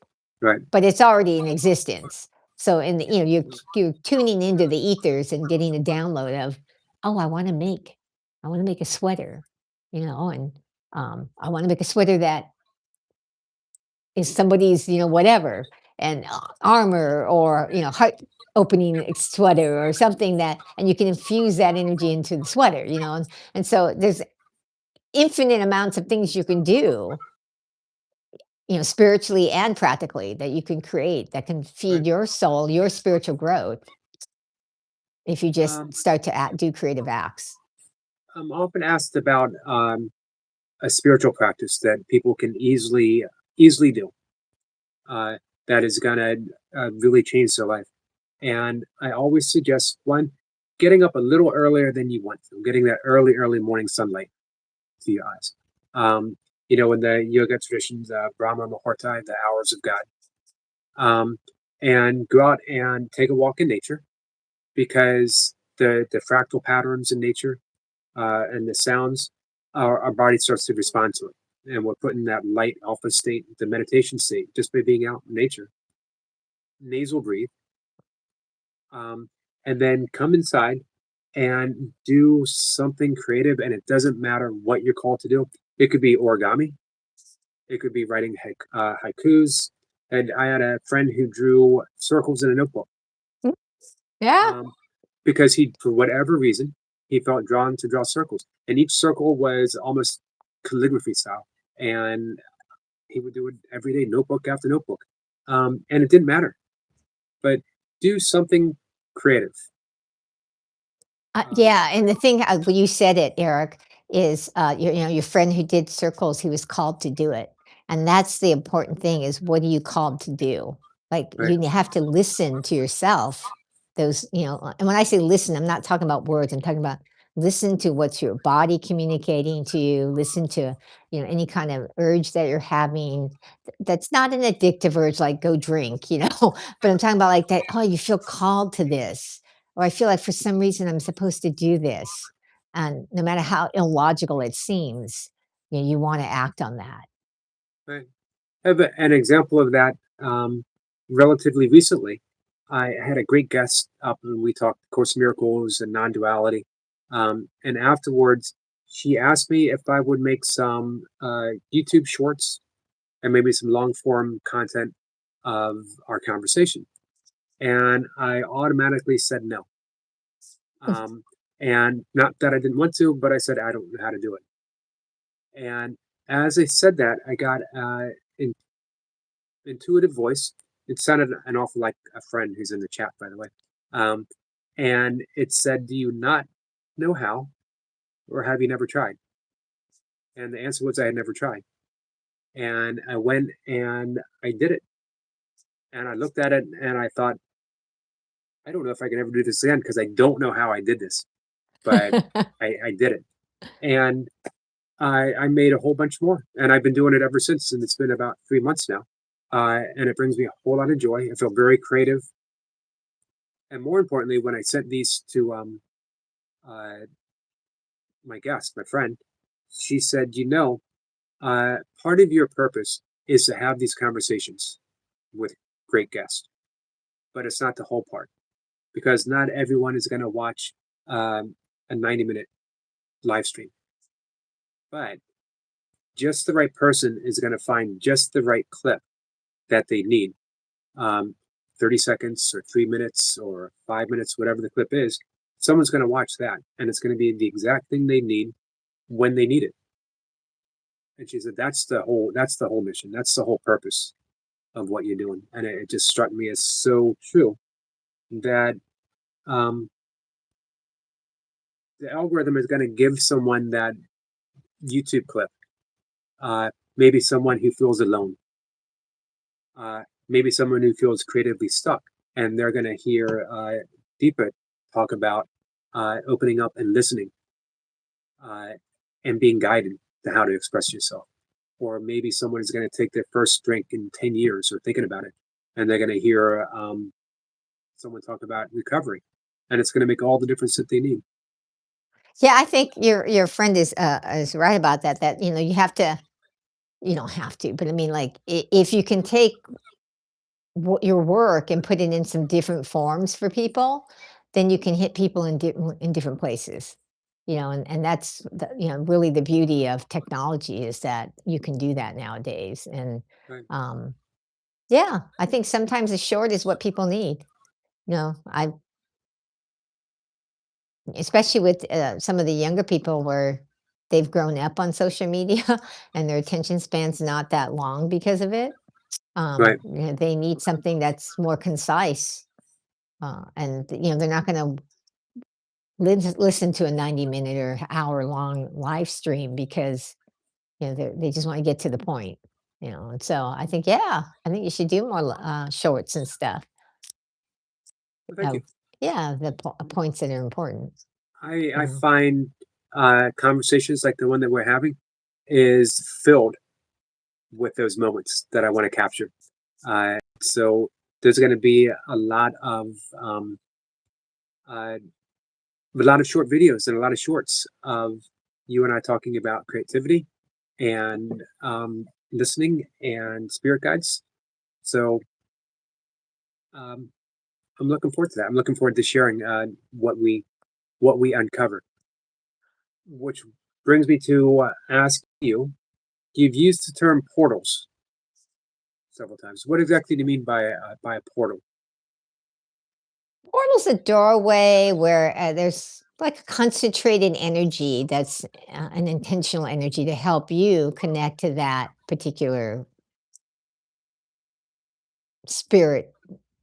Right. but it's already in existence. So in the, you're tuning into the ethers and getting a download of, oh, I want to make a sweater, and I want to make a sweater that is somebody's, whatever, and armor or, heart opening sweater or something that, and you can infuse that energy into the sweater, and so there's infinite amounts of things you can do, spiritually and practically that you can create that can Right. feed your soul, your spiritual growth if you just Um, start to do creative acts. I'm often asked about a spiritual practice that people can easily do uh, that is gonna really change their life. And I always suggest one, getting up a little earlier than you want to, getting that early morning sunlight to your eyes. Um, in the yoga traditions, Brahma Muhurta, the hours of God, um, and go out and take a walk in nature because the fractal patterns in nature and the sounds, our body starts to respond to it. And we're put in that light alpha state, the meditation state, just by being out in nature. Nasal breathe, um, and then come inside and do something creative. And it doesn't matter what you're called to do. It could be origami. It could be writing haikus. And I had a friend who drew circles in a notebook Mm. Yeah. um, because for whatever reason, he felt drawn to draw circles. And each circle was almost calligraphy style. And he would do it every day, notebook after notebook. And it didn't matter, but do something creative. Um, Yeah, and the thing, well, you said it, Eric. is, your friend who did circles, he was called to do it, and that's the important thing is what are you called to do? Like, Right. you have to listen to yourself. And when I say listen, I'm not talking about words, I'm talking about listen to what's your body communicating to you, listen to, any kind of urge that you're having that's not an addictive urge like go drink, but I'm talking about like that, oh, you feel called to this, or I feel like for some reason I'm supposed to do this. And no matter how illogical it seems, you want to act on that. Right. I have an example of that relatively recently. I had a great guest up and we talked Course in Miracles and non duality. And afterwards, she asked me if I would make some YouTube shorts and maybe some long form content of our conversation. And I automatically said no. Um, and not that I didn't want to, but I said I don't know how to do it. And as I said that, I got in intuitive voice. It sounded an awful like a friend who's in the chat, by the way. Um, and it said, "Do you not know how, or have you never tried?" And the answer was, I had never tried. And I went and I did it. And I looked at it and I thought, I don't know if I can ever do this again because I don't know how I did this, but I did it. And I made a whole bunch more, and I've been doing it ever since. And it's been about 3 months now. And it brings me a whole lot of joy. I feel very creative. And more importantly, when I sent these to uh, my guest, my friend, she said, part of your purpose is to have these conversations with great guests, but it's not the whole part because not everyone is going to watch a 90-minute live stream. But just the right person is going to find just the right clip that they need. Um, 30 seconds or 3 minutes or 5 minutes, whatever the clip is, someone's going to watch that and it's going to be the exact thing they need when they need it. And she said, that's the whole mission. That's the whole purpose of what you're doing. And it just struck me as so true that um, the algorithm is going to give someone that YouTube clip, maybe someone who feels alone, maybe someone who feels creatively stuck, and they're going to hear Deepa talk about opening up and listening uh, and being guided to how to express yourself. Or maybe someone is going to take their first drink in 10 years or thinking about it, and they're going to hear someone talk about recovery, and it's going to make all the difference that they need. Yeah, I think your friend is right about that. That you have to. You don't have to, but I mean, like, if you can take your work and put it in some different forms for people, then you can hit people in different places. And that's really the beauty of technology is that you can do that nowadays. And Right. um, yeah, I think sometimes a short is what people need. I especially with some of the younger people where they've grown up on social media and their attention span's not that long because of it. Right. They need something that's more concise, and they're not going to listen to a 90-minute or hour-long live stream because they just want to get to the point. And so I think, yeah, I think you should do more shorts and stuff. Well, thank you. Of Yeah, the points that are important. I Yeah. find conversations like the one that we're having is filled with those moments that I want to capture. So there's going to be uh, a lot of short videos and a lot of shorts of you and I talking about creativity and listening and spirit guides. So um, I'm looking forward to that. I'm looking forward to sharing what we uncover. Which brings me to ask you: you've used the term portals several times. What exactly do you mean by a portal? Portal's a doorway where there's like a concentrated energy that's an intentional energy to help you connect to that particular spirit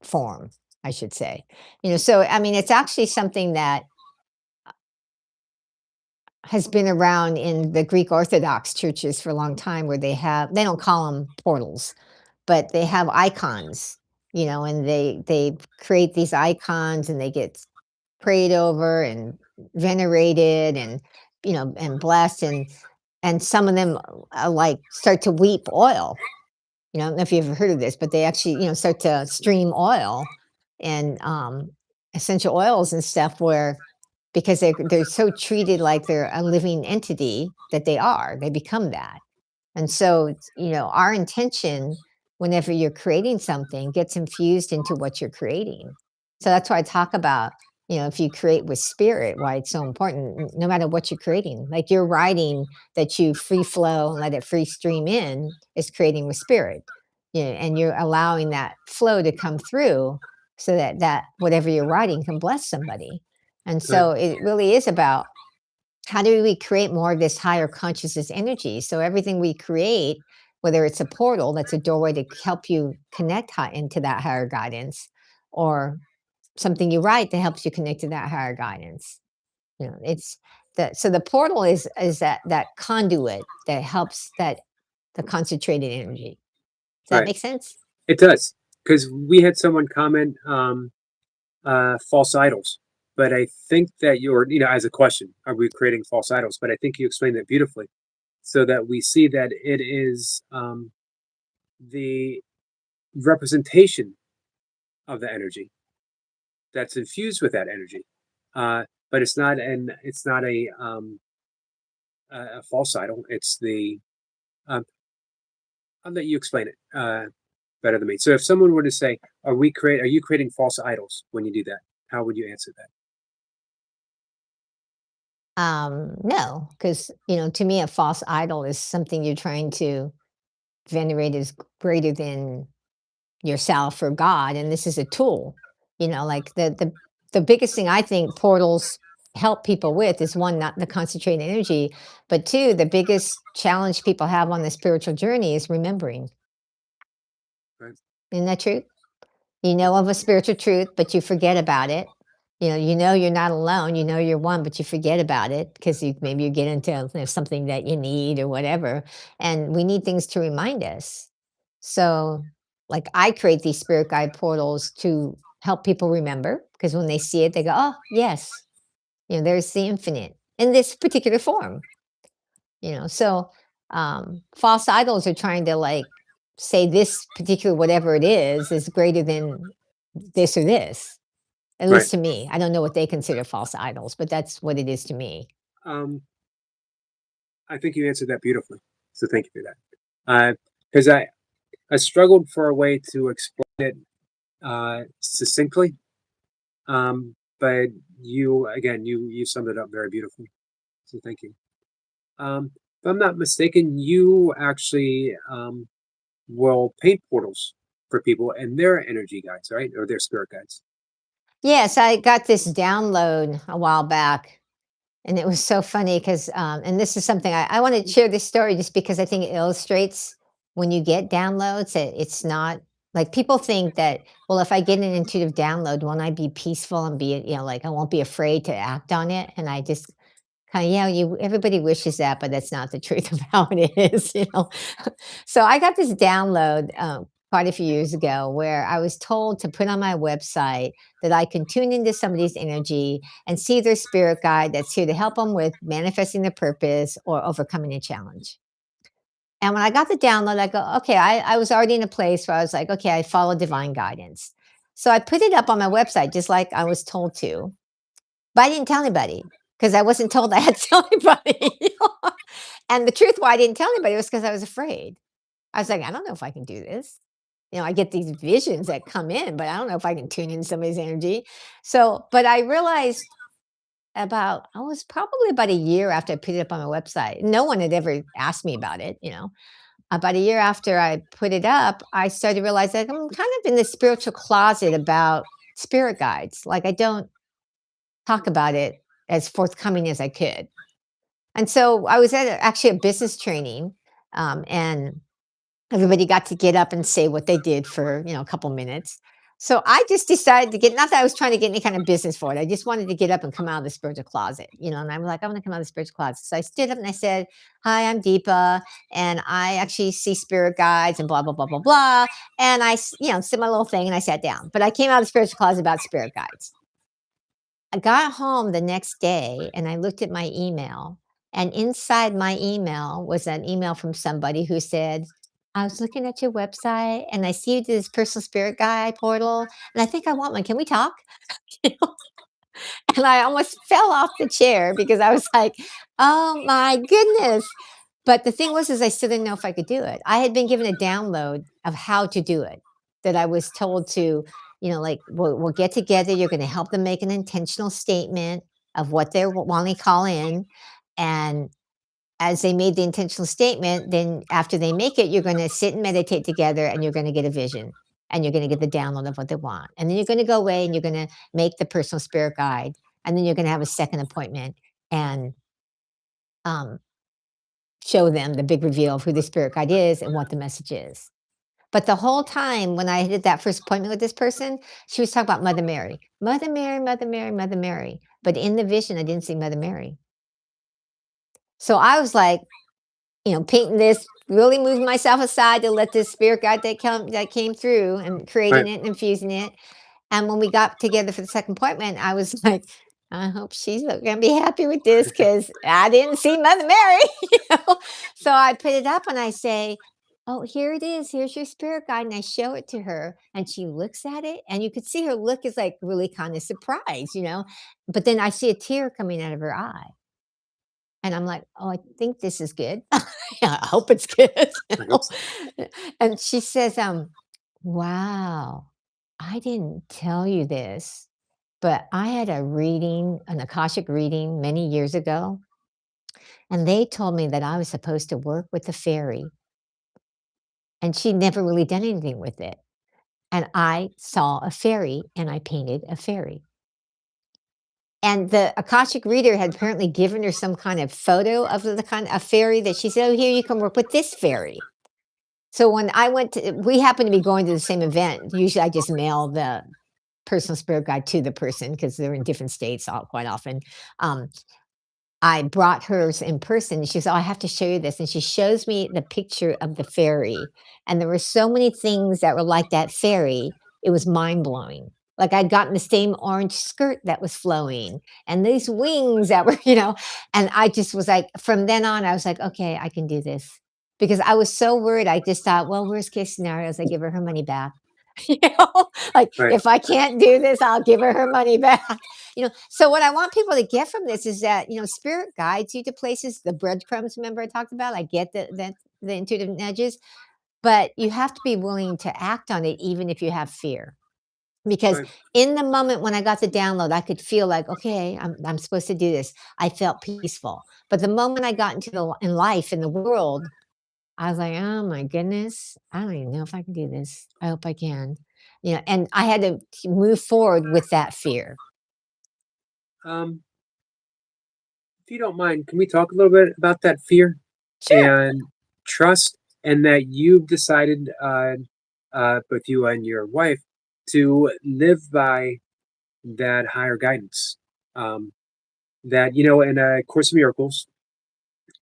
form, I should say. So I mean, it's actually something that has been around in the Greek Orthodox churches for a long time where they don't call them portals, but they have icons, and they create these icons and they get prayed over and venerated and and blessed and some of them like start to weep oil. I don't know if you've ever heard of this, but they actually start to stream oil and essential oils and stuff where because they're so treated like they're a living entity that they become that. And so, our intention whenever you're creating something gets infused into what you're creating. So that's why I talk about, if you create with spirit, why it's so important, no matter what you're creating. Like your writing that you free flow and let it free stream in is creating with spirit. And you're allowing that flow to come through so that whatever you're writing can bless somebody. And Right. so it really is about how do we create more of this higher consciousness energy? So everything we create, whether it's a portal that's a doorway to help you connect into that higher guidance, or something you write that helps you connect to that higher guidance. It's that. So the portal is that conduit that helps that the concentrated energy. Does that Right. make sense? It does. Because we had someone comment false idols. But I think that as a question, are we creating false idols? But I think you explained that beautifully so that we see that it is the representation of the energy that's infused with that energy. But it's not a false idol. It's the um, I'll let you explain it better than me. So if someone were to say, are you creating false idols when you do that? How would you answer that? No, because to me, a false idol is something you're trying to venerate as greater than yourself or God, and this is a tool. Like the biggest thing I think portals help people with is one, not the concentrated energy, but two, the biggest challenge people have on the spiritual journey is remembering. Right. Isn't that true? You Yeah. know of a spiritual truth, but you forget about it. You know you're not alone. You know you're one, but you forget about it because maybe you get into something that you need or whatever. And we need things to remind us. So, like I create these spirit guide portals to help people remember because when they see it, they go, "Oh, yes, there's the infinite in this particular form." So false idols are trying to like say this particular whatever it is greater than this or this. At Right. least to me. I don't know what they consider false idols, but that's what it is to me. Um, I think you answered that beautifully. So thank you for that. Because I struggled for a way to explain it succinctly. But you summed it up very beautifully. So thank you. If I'm not mistaken, you actually will paint portals for people and their energy guides, right? Or their spirit guides. Yes, I got this download a while back, and it was so funny because, and this is something I want to share this story just because I think it illustrates when you get downloads, it's not like people think that, well, if I get an intuitive download, won't I be peaceful and be, like I won't be afraid to act on it? And I just kind of, yeah, everybody wishes that, but that's not the truth of how it is. So I got this download quite a few years ago where I was told to put on my website that I can tune into somebody's energy and see their spirit guide that's here to help them with manifesting their purpose or overcoming a challenge. And when I got the download, I go, okay, I was already in a place where I was like, okay, I follow divine guidance. So I put it up on my website just like I was told to. But I didn't tell anybody because I wasn't told I had to tell anybody. And the truth why I didn't tell anybody was because I was afraid. I was like, I don't know if I can do this. I get these visions that come in, but I don't know if I can tune in somebody's energy. So, but I realized I was probably about a year after I put it up on my website. No one had ever asked me about it. About a year after I put it up, I started to realize that I'm kind of in the spiritual closet about spirit guides. Like I don't talk about it as forthcoming as I could. And so I was at actually a business training, and everybody got to get up and say what they did for a couple minutes. So I just decided to get, not that I was trying to get any kind of business for it. I just wanted to get up and come out of the spiritual closet, and I'm like, I want to come out of the spiritual closet. So I stood up and I said, "Hi, I'm Deepa, and I actually see spirit guides and blah, blah, blah, blah, blah." And said my little thing and I sat down. But I came out of the spiritual closet about spirit guides. I got home the next day and I looked at my email, and inside my email was an email from somebody who said, "I was looking at your website and I see you do this personal spirit guide portal, and I think I want one. Can we talk?" You know? And I almost fell off the chair because I was like, "Oh my goodness." But the thing was is I still didn't know if I could do it. I had been given a download of how to do it, that I was told to, like, we'll get together, you're gonna help them make an intentional statement of what they're wanting to call in, and as they made the intentional statement, then after they make it, you're gonna sit and meditate together, and you're gonna get a vision, and you're gonna get the download of what they want, and then you're gonna go away, and you're gonna make the personal spirit guide, and then you're gonna have a second appointment and, um show them the big reveal of who the spirit guide is and what the message is. But the whole time when I did that first appointment with this person, she was talking about Mother Mary. Mother Mary, Mother Mary, Mother Mary. But in the vision, I didn't see Mother Mary. So I was like, painting this, really moving myself aside to let this spirit guide that came through and Right. creating it and infusing it. And when we got together for the second appointment, I was like, I hope she's gonna be happy with this because I didn't see Mother Mary, you know. So I put it up and I say, "Oh, here it is. Here's your spirit guide." And I show it to her and she looks at it and you could see her look is like really kind of surprised. But then I see a tear coming out of her eye. And I'm like, "Oh, I think this is good." Yeah, I hope it's good. you I hope know? so. And she says, "Wow, I didn't tell you this, but I had a reading, an Akashic reading many years ago, and they told me that I was supposed to work with a fairy, and she'd never really done anything with it. And I saw a fairy and I painted a fairy." And the Akashic reader had apparently given her some kind of photo of the kind of fairy that she said, "Oh, here you can work with this fairy." So when I went to, we happened to be going to the same event. Usually I just mail the personal spirit guide to the person because they're in different states quite often. Um, I brought hers in person. She said, "Oh, I have to show you this." And she shows me the picture of the fairy. And there were so many things that were like that fairy. It was mind blowing. Like I'd gotten the same orange skirt that was flowing and these wings that were, and I just was like, from then on, I was like, okay, I can do this because I was so worried. I just thought, well, worst case scenarios, I give her money back. you like Right. if I can't do this, I'll give her money back. So what I want people to get from this is that, spirit guides you to places, the breadcrumbs, remember I talked about? I get the intuitive nudges, but you have to be willing to act on it even if you have fear. Because Right. in the moment when I got the download, I could feel like, okay, I'm supposed to do this. I felt peaceful. But the moment I got into in life, in the world, I was like, "Oh my goodness, I don't even know if I can do this. I hope I can." And I had to move forward with that fear. Um, if you don't mind, can we talk a little bit about that fear Sure. and trust, and that you've decided, both you and your wife, to live by that higher guidance? Um, that in a Course of Miracles,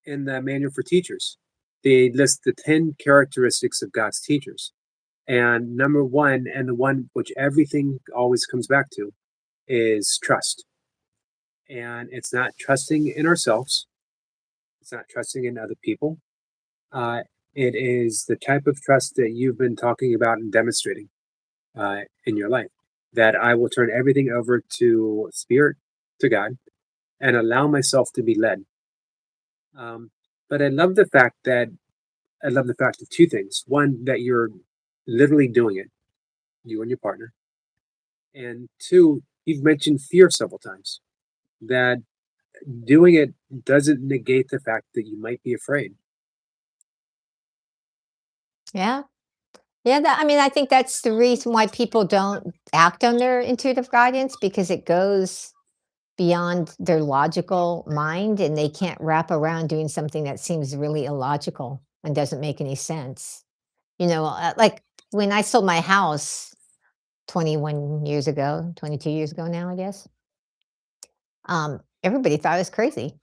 in the Manual for Teachers, they list the 10 characteristics of God's teachers. And number one, and the one which everything always comes back to, is trust. And it's not trusting in ourselves, it's not trusting in other people. Uh, it is the type of trust that you've been talking about and demonstrating in your life. That I will turn everything over to Spirit, to God, and allow myself to be led. Um, but I love the fact of two things. One, that you're literally doing it, you and your partner. And two, you've mentioned fear several times. That doing it doesn't negate the fact that you might be afraid. Yeah. Yeah, I mean, I think that's the reason why people don't act on their intuitive guidance because it goes beyond their logical mind and they can't wrap around doing something that seems really illogical and doesn't make any sense. Like when I sold my house, 21 years ago, 22 years ago now, I guess. Everybody thought I was crazy.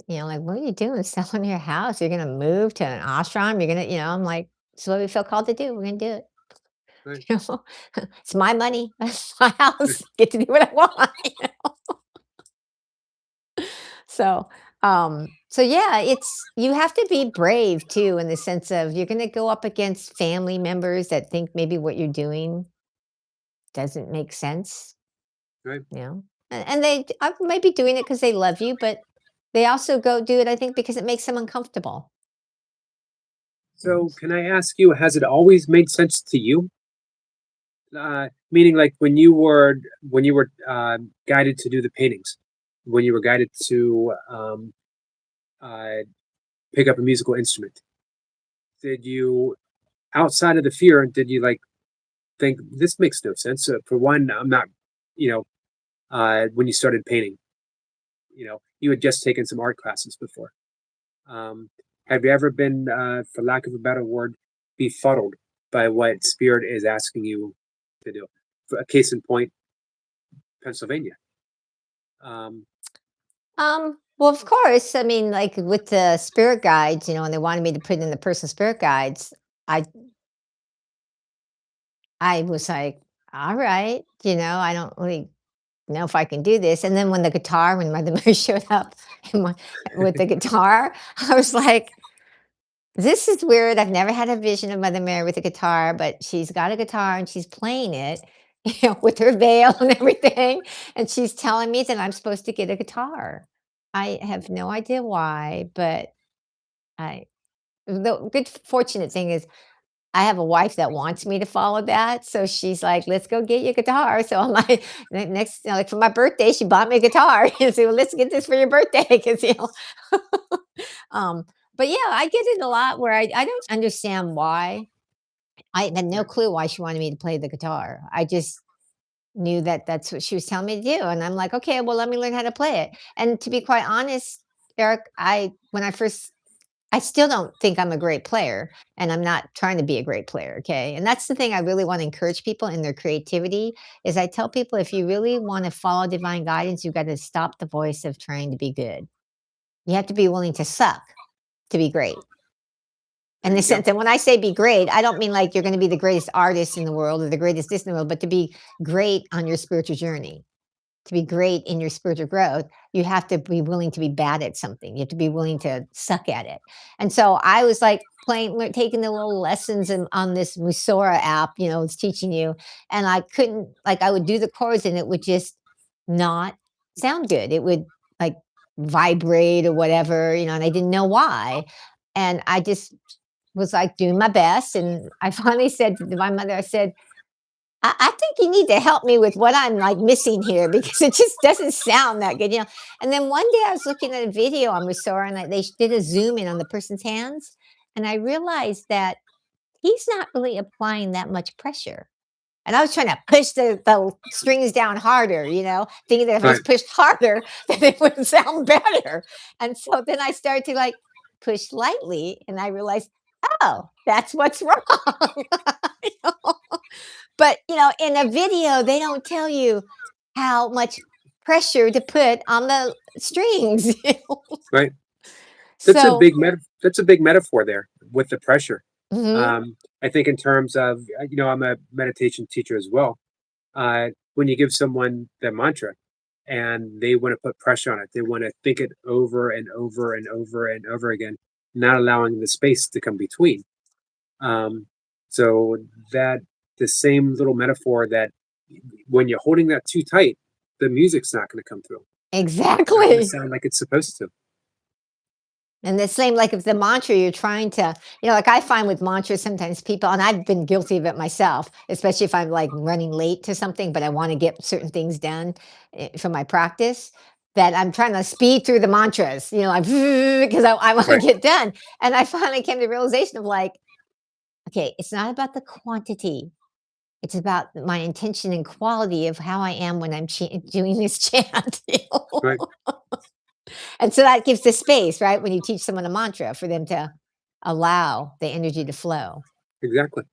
Like, "What are you doing? Selling your house? You're gonna move to an ashram? You're gonna" I'm like, "It's what we feel called to do. We're gonna do it." Right. You know? It's my money. It's my house. Get to do what I want. So, so yeah, it's you have to be brave too in the sense of you're gonna go up against family members that think maybe what you're doing doesn't make sense, Right. and they might be doing it because they love you, but they also go do it, I think, because it makes them uncomfortable. So, can I ask you, has it always made sense to you? Meaning, like when you were guided to do the paintings, when you were guided to uh, pick up a musical instrument, did you, outside of the fear, did you like think this makes no sense? For one, I'm not, you know, when you started painting, you had just taken some art classes before. Um, have you ever been, for lack of a better word, befuddled by what spirit is asking you to do? For a case in point, Pennsylvania. Um, Well, of course, I mean, like with the spirit guides, and they wanted me to put in the personal spirit guides, I I was like, all right, I don't really know if I can do this. And then when Mother Mary showed up with the guitar, I was like, this is weird. I've never had a vision of Mother Mary with a guitar, but she's got a guitar and she's playing it, with her veil and everything. And she's telling me that I'm supposed to get a guitar. I have no idea why, but I, the good fortunate thing is I have a wife that wants me to follow that, so she's like, "Let's go get your guitar." So I'm like, next, like for my birthday, she bought me a guitar. And so let's get this for your birthday, because Um, but yeah, I get it a lot where I don't understand why. I had no yeah, clue why she wanted me to play the guitar. I just knew that that's what she was telling me to do, and I'm like, okay, well, let me learn how to play it. And to be quite honest, Eric, I still don't think I'm a great player, and I'm not trying to be a great player, okay? And that's the thing I really wanna encourage people in their creativity, is I tell people if you really wanna follow divine guidance, you gotta stop the voice of trying to be good. You have to be willing to suck to be great. In there the you go. sense that when I say be great, I don't mean like you're gonna be the greatest artist in the world or the greatest this in the world, but to be great on your spiritual journey. To be great in your spiritual growth, you have to be willing to be bad at something. You have to be willing to suck at it. And so I was like taking the little lessons on this Musora app, it's teaching you. And I couldn't, like, I would do the chords and it would just not sound good. It would like vibrate or whatever, and I didn't know why. And I just was like doing my best. And I finally said to my mother, I said, I think you need to help me with what I'm like missing here because it just doesn't sound that good. And then one day I was looking at a video on Musora and they did a zoom in on the person's hands. And I realized that he's not really applying that much pressure. And I was trying to push the strings down harder, thinking that if I Right. just pushed harder, that it would sound better. And so then I started to like push lightly and I realized, oh, that's what's wrong. You know? But, in a video, they don't tell you how much pressure to put on the strings. Right. So That's a big metaphor there with the pressure. mhm, I think in terms of, I'm a meditation teacher as well. When you give someone the mantra and they want to put pressure on it, they want to think it over and over and over and over again, not allowing the space to come between. Um, so that the same little metaphor that when you're holding that too tight, the music's not going to come through. It's not going to exactly. sound like it's supposed to. And the same, like if the mantra you're trying to, like I find with mantras, sometimes people, and I've been guilty of it myself, especially if I'm like running late to something, but I want to get certain things done for my practice, that I'm trying to speed through the mantras, like, because I want to Right. get done. And I finally came to the realization of like, okay, it's not about the quantity. It's about my intention and quality of how I am when I'm doing this chant. Right. And so that gives the space, right? When you teach someone a mantra for them to allow the energy to flow. Exactly.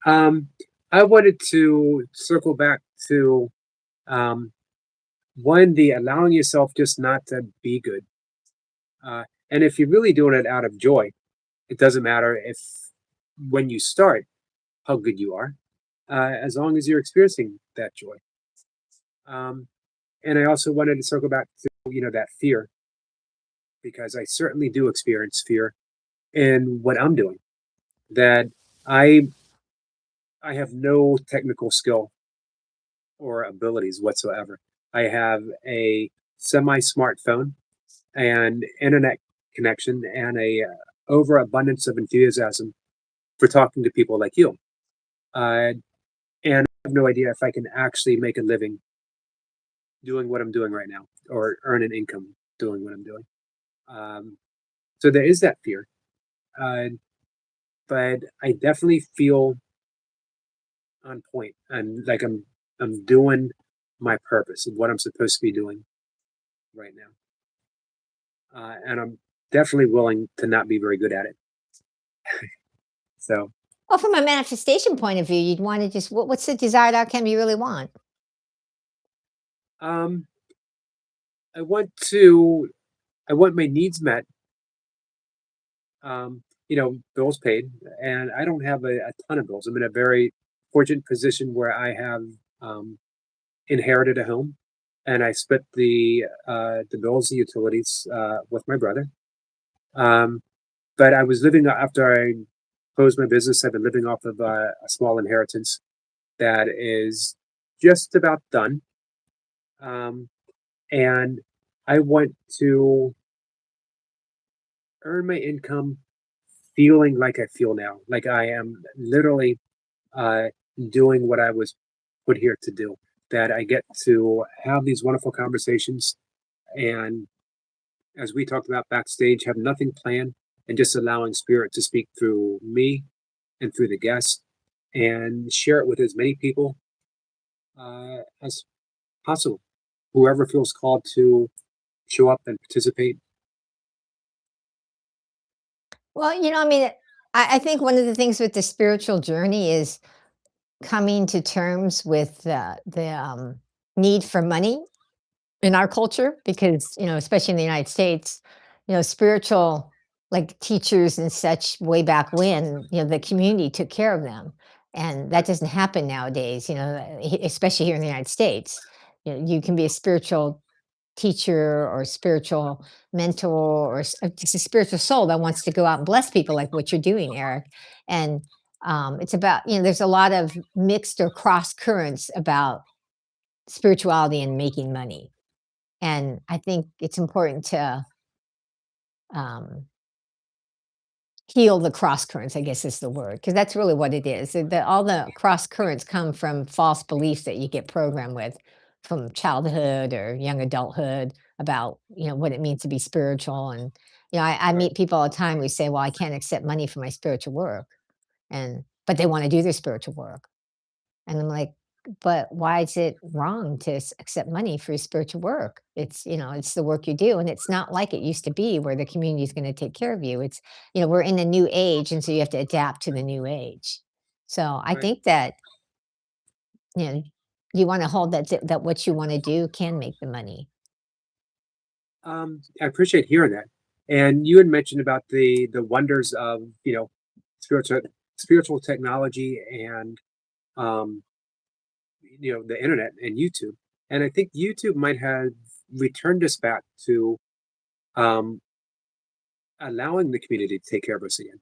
Um, I wanted to circle back to um, one, the allowing yourself just not to be good. And if you're really doing it out of joy, it doesn't matter if when you start how good you are, as long as you're experiencing that joy. Um, and I also wanted to circle back to that fear, because I certainly do experience fear in what I'm doing. That I I have no technical skill or abilities whatsoever. I have a semi smartphone and internet connection and a overabundance of enthusiasm for talking to people like you. Uh, and I have no idea if I can actually make a living doing what I'm doing right now or earn an income doing what I'm doing. Um, so there is that fear, uh, but I definitely feel on point and like I'm doing my purpose of what I'm supposed to be doing right now, and I'm definitely willing to not be very good at it. So Well, from a manifestation point of view, you'd want to just what's the desired outcome you really want? um, I want to I want my needs met, bills paid, and I don't have a ton of bills. I'm in a very fortunate position where I have um, inherited a home, and I split the bills, the utilities, with my brother. Um, but I was living after I closed my business. I've been living off of a small inheritance that is just about done, um, and I want to earn my income feeling like I feel now, like I am literally uh, doing what I was put here to do. That I get to have these wonderful conversations, and as we talked about backstage, have nothing planned and just allowing spirit to speak through me and through the guests, and share it with as many people as possible. Whoever feels called to show up and participate. Well, I mean, I think one of the things with the spiritual journey is coming to terms with the need for money in our culture because, especially in the United States, spiritual like teachers and such way back when, the community took care of them. And that Right, doesn't happen nowadays, especially here in the United States. You can be a spiritual teacher or spiritual mentor or just a spiritual soul that wants to go out and bless people like what you're doing, Eric. And it's about, there's a lot of mixed or cross currents about spirituality and making money. And I think it's important to um, heal the cross currents, I guess is the word, because that's really what it is. All the cross currents come from false beliefs that you get programmed with from childhood or young adulthood about, what it means to be spiritual. And, I right. meet people all the time who say, well, I can't accept money for my spiritual work. But they want to do their spiritual work. And I'm like, but why is it wrong to accept money for your spiritual work? It's the work you do. And it's not like it used to be where the community is going to take care of you. We're in a new age. And so you have to adapt to the new age. So I Right. think that, you know, you want to hold that what you want to do can make the money. I appreciate hearing that. And you had mentioned about the wonders of spiritual spiritual technology and um, the internet and YouTube. And I think YouTube might have returned us back to um, allowing the community to take care of us again.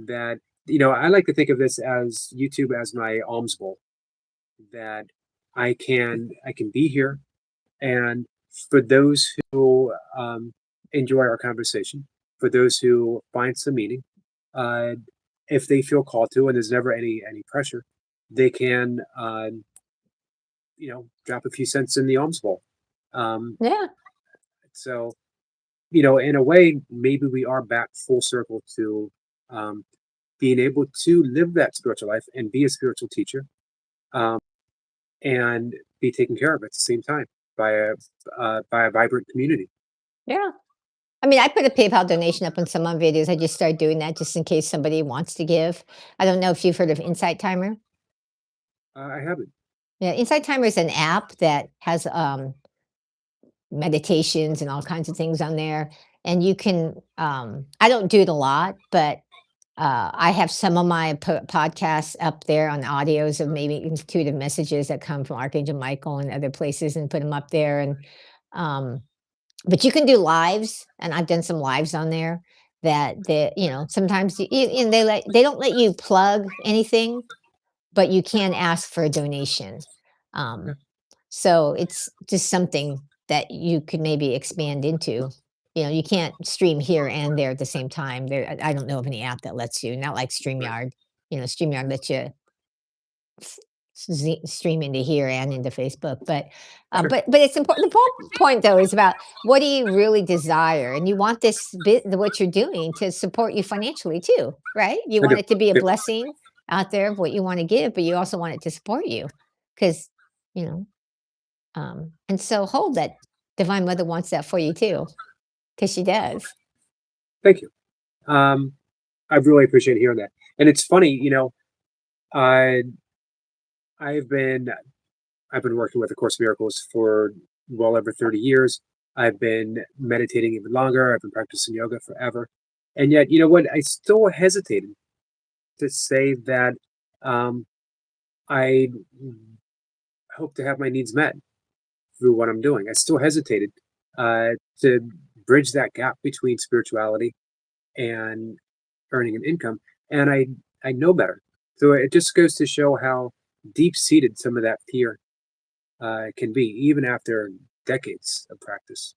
That I like to think of this as YouTube as my alms bowl. That I can be here, and for those who enjoy our conversation, for those who find some meaning, uh, if they feel called to, and there's never any pressure, they can drop a few cents in the alms bowl. Um, Yeah. so in a way, maybe we are back full circle to um, being able to live that spiritual life and be a spiritual teacher, um, and be taken care of at the same time by a vibrant community. Yeah. I mean, I put a PayPal donation up on some of my videos. I just started doing that just in case somebody wants to give. I don't know if you've heard of Insight Timer. I haven't. Yeah, Insight Timer is an app that has meditations and all kinds of things on there. And you can, I don't do it a lot, but I have some of my podcasts up there on audios of maybe intuitive messages that come from Archangel Michael and other places and put them up there. And, um, but you can do lives, and I've done some lives on there sometimes and they don't let you plug anything, but you can ask for a donation. Okay. Um, so it's just something that you could maybe expand into. You can't stream here and there at the same time. I don't know of any app that lets you, not like Right. StreamYard. StreamYard lets you stream into here and into Facebook. But Sure. but it's important. The whole point though is about what do you really desire, and you want this bit what you're doing to support you financially too, right? You I want do. it to be a Yep. blessing out there of what you want to give, but you also want it to support you because you know and so hold that divine mother wants that for you too, because she does. Thank you. Um, I really appreciate hearing that. And it's funny, I I've been I've been working with A Course in Miracles for well over 30 years. I've been meditating even longer. I've been practicing yoga forever. And yet, you know what? I still hesitated to say that um, I hope to have my needs met through what I'm doing. I still hesitated uh, to bridge that gap between spirituality and earning an income. And I know better. So it just goes to show how deep seated some of that fear can be, even after decades of practice.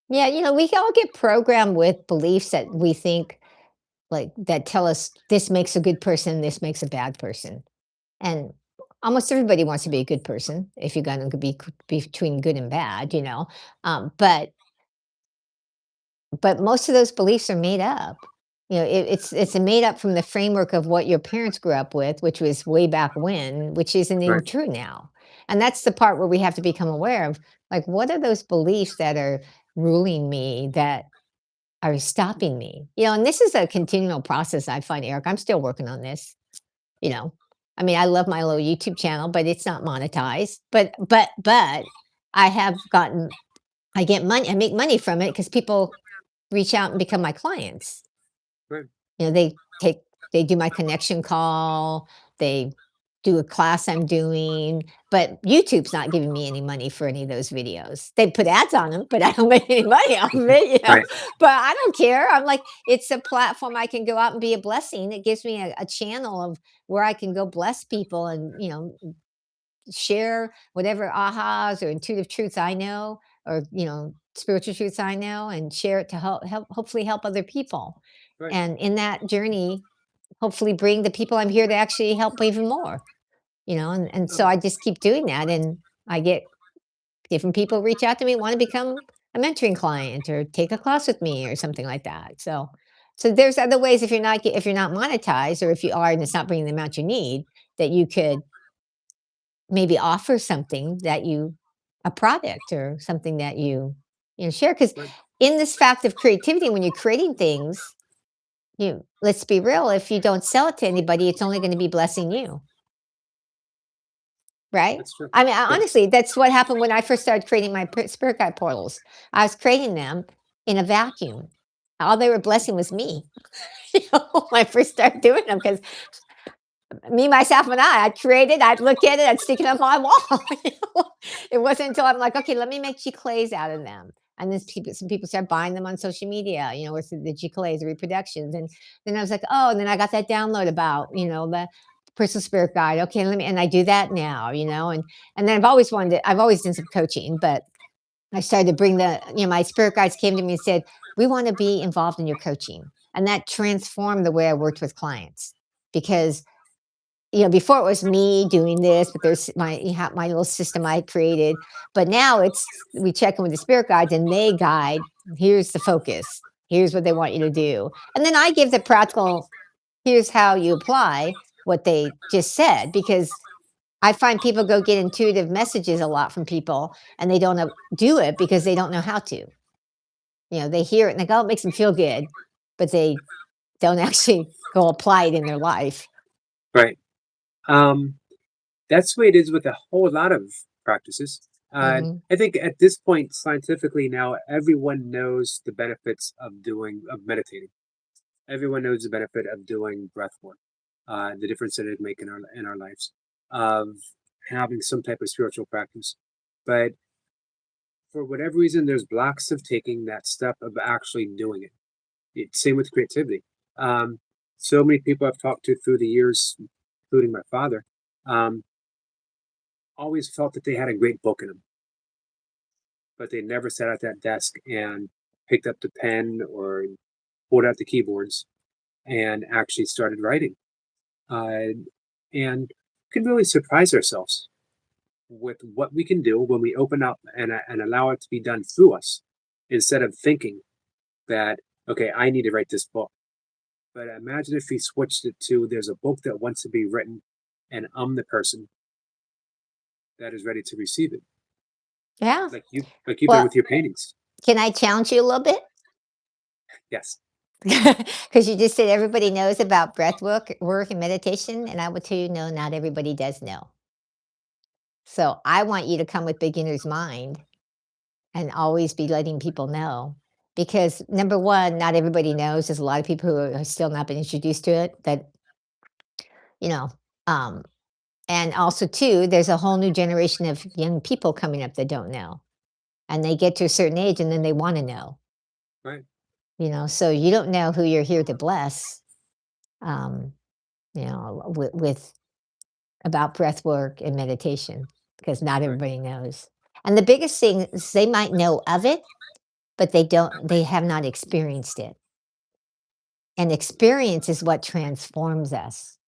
Yeah, we all get programmed with beliefs that we think like that tell us this makes a good person, this makes a bad person. And almost everybody wants to be a good person if you're going to be between good and bad, but most of those beliefs are made up. It's made up from the framework of what your parents grew up with, which was way back when, which isn't Right. even true now. And that's the part where we have to become aware of, like, what are those beliefs that are ruling me, that are stopping me? And this is a continual process. I find, Eric, I'm still working on this. You know, I mean, I love my little YouTube channel, but it's not monetized. But I get money. I make money from it because people reach out and become my clients. Right. They do my connection call, they do a class I'm doing, but YouTube's not giving me any money for any of those videos. They put ads on them, but I don't make any money off of it, Right. but I don't care. I'm like, it's a platform I can go out and be a blessing. It gives me a channel of where I can go bless people and, share whatever ahas or intuitive truths I know, or, spiritual truths I know, and share it to hopefully help other people. Right. And in that journey, hopefully bring the people I'm here to actually help even more, and so Okay. I just keep doing that. And I get different people reach out to me, want to become a mentoring client or take a class with me or something like that. So there's other ways, if you're not monetized, or if you are and it's not bringing the amount you need, that you could maybe offer something that you a product or something that you share. Because Right. in this fact of creativity, when you're creating things, let's be real, if you don't sell it to anybody, it's only going to be blessing you, right? That's true. I mean, Yeah. honestly, that's what happened when I first started creating my spirit guide portals. I was creating them in a vacuum. All they were blessing was me. When I first started doing them, because me, myself, and I'd create it, I'd look at it, I'd stick it on my wall. It wasn't until I'm like, okay, let me make clays out of them. And then some people start buying them on social media, with the clays, the reproductions. And then I was like, oh, and then I got that download about, the personal spirit guide. Okay, and I do that now, and then I've always done some coaching, but I started to bring my spirit guides came to me and said, we want to be involved in your coaching. And that transformed the way I worked with clients, because before it was me doing this, but there's my little system I created. But now we check in with the spirit guides and they guide. Here's the focus. Here's what they want you to do. And then I give the practical, here's how you apply what they just said, because I find people go get intuitive messages a lot from people and they don't do it because they don't know how to. They hear it and they go, oh, it makes them feel good, but they don't actually go apply it in their life. Right. Um, That's the way it is with a whole lot of practices. Mhm. I think at this point, scientifically now, everyone knows the benefits of meditating. Everyone knows the benefit of doing breath work, the difference that it make in our lives, of having some type of spiritual practice. But for whatever reason, there's blocks of taking that step of actually doing it. Same with creativity. Um, so many people I've talked to through the years, including my father, um, always felt that they had a great book in them, but they never sat at that desk and picked up the pen or pulled out the keyboards and actually started writing. Uh, and can really surprise ourselves with what we can do when we open up and allow it to be done through us instead of thinking that, okay, I need to write this book. But imagine if we switched it to there's a book that wants to be written and I'm the person that is ready to receive it. Yeah. Like you've done Well, with your paintings. can I challenge you a little bit? Yes. Because you just said everybody knows about breath work and meditation, and I will tell you, no, not everybody does know. So I want you to come with beginner's mind and always be letting people know. Because number one, not everybody knows. There's a lot of people who have still not been introduced to it. That you know, um, and also too, there's a whole new generation of young people coming up that don't know, and they get to a certain age, and then they want to know. Right. So you don't know who you're here to bless. Um, with about breath work and meditation, because not Right. everybody knows. And the biggest thing is they might know of it, but they have not experienced it. And experience is what transforms us.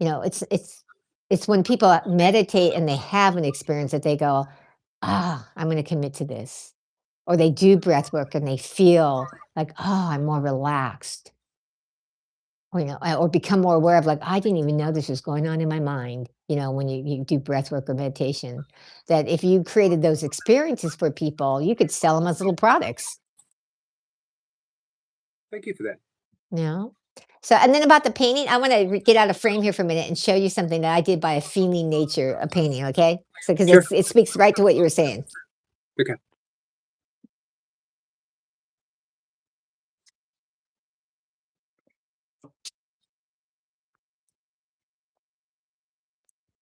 It's when people meditate and they have an experience that they go, I'm going to commit to this. Or they do breath work and they feel like, I'm more relaxed. Or become more aware of, like, I didn't even know this was going on in my mind, when you do breath work or meditation. That if you created those experiences for people, you could sell them as little products, Thank you for that. you know? So, and then about the painting, I want to get out of frame here for a minute and show you something that I did by a feeling nature, a painting, okay? So, because Sure. it speaks right to what you were saying. Okay.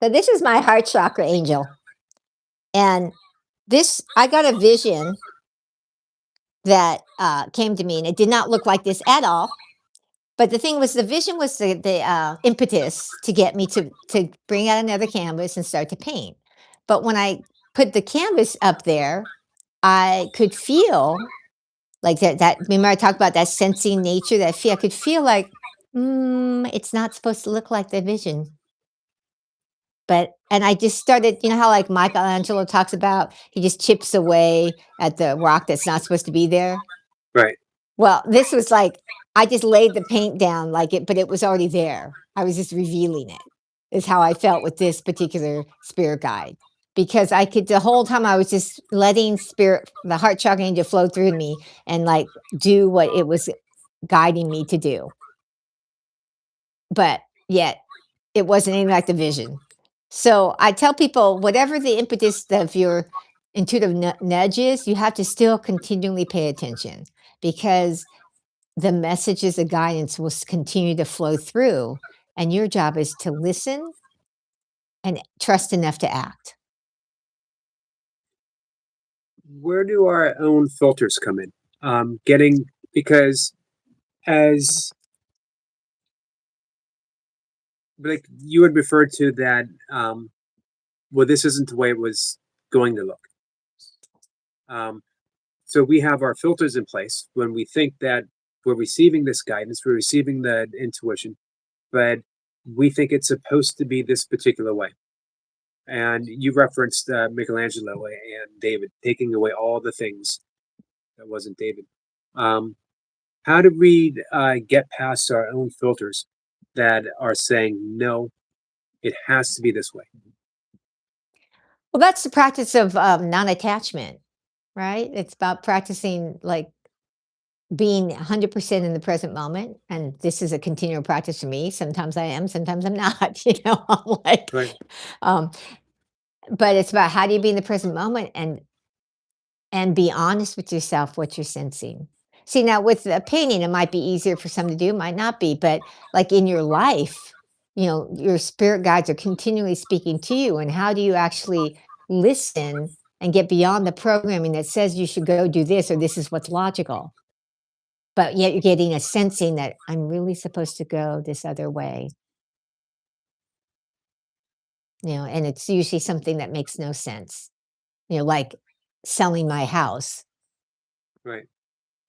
So, this is my heart chakra angel. And I got a vision that came to me, and it did not look like this at all. But the thing was, the vision was the impetus to get me to bring out another canvas and start to paint. But when I put the canvas up there, I could feel like that remember I talked about that sensing nature, that feel I could feel like, it's not supposed to look like the vision. And I just started, how like Michelangelo talks about, he just chips away at the rock that's not supposed to be there. Right. Well, this was like I just laid the paint down like it, but it was already there. I was just revealing it, is how I felt with this particular spirit guide. Because I could, the whole time I was just letting spirit, the heart chakra angel flow through me and like do what it was guiding me to do. But yet it wasn't anything like the vision. So I tell people, whatever the impetus of your intuitive nudge is, you have to still continually pay attention, because the messages of guidance will continue to flow through. And your job is to listen and trust enough to act. Where do our own filters come in? Getting because as like you had referred to that, well, this isn't the way it was going to look. Um, so we have our filters in place when we think that we're receiving this guidance, we're receiving the intuition, but we think it's supposed to be this particular way. And you referenced Michelangelo and David taking away all the things that wasn't David. Um, how do we get past our own filters that are saying, no, it has to be this way? Well, that's the practice of non attachment, right? It's about practicing like being 100% in the present moment, and this is a continual practice for me. Sometimes I am, sometimes I'm not, I'm like, Right. um, but it's about how do you be in the present moment and be honest with yourself what you're sensing. See, now with the painting, it might be easier for some to do, might not be, but like in your life, your spirit guides are continually speaking to you. And how do you actually listen and get beyond the programming that says you should go do this or this is what's logical? But yet you're getting a sensing that I'm really supposed to go this other way, and it's usually something that makes no sense, like selling my house. Right.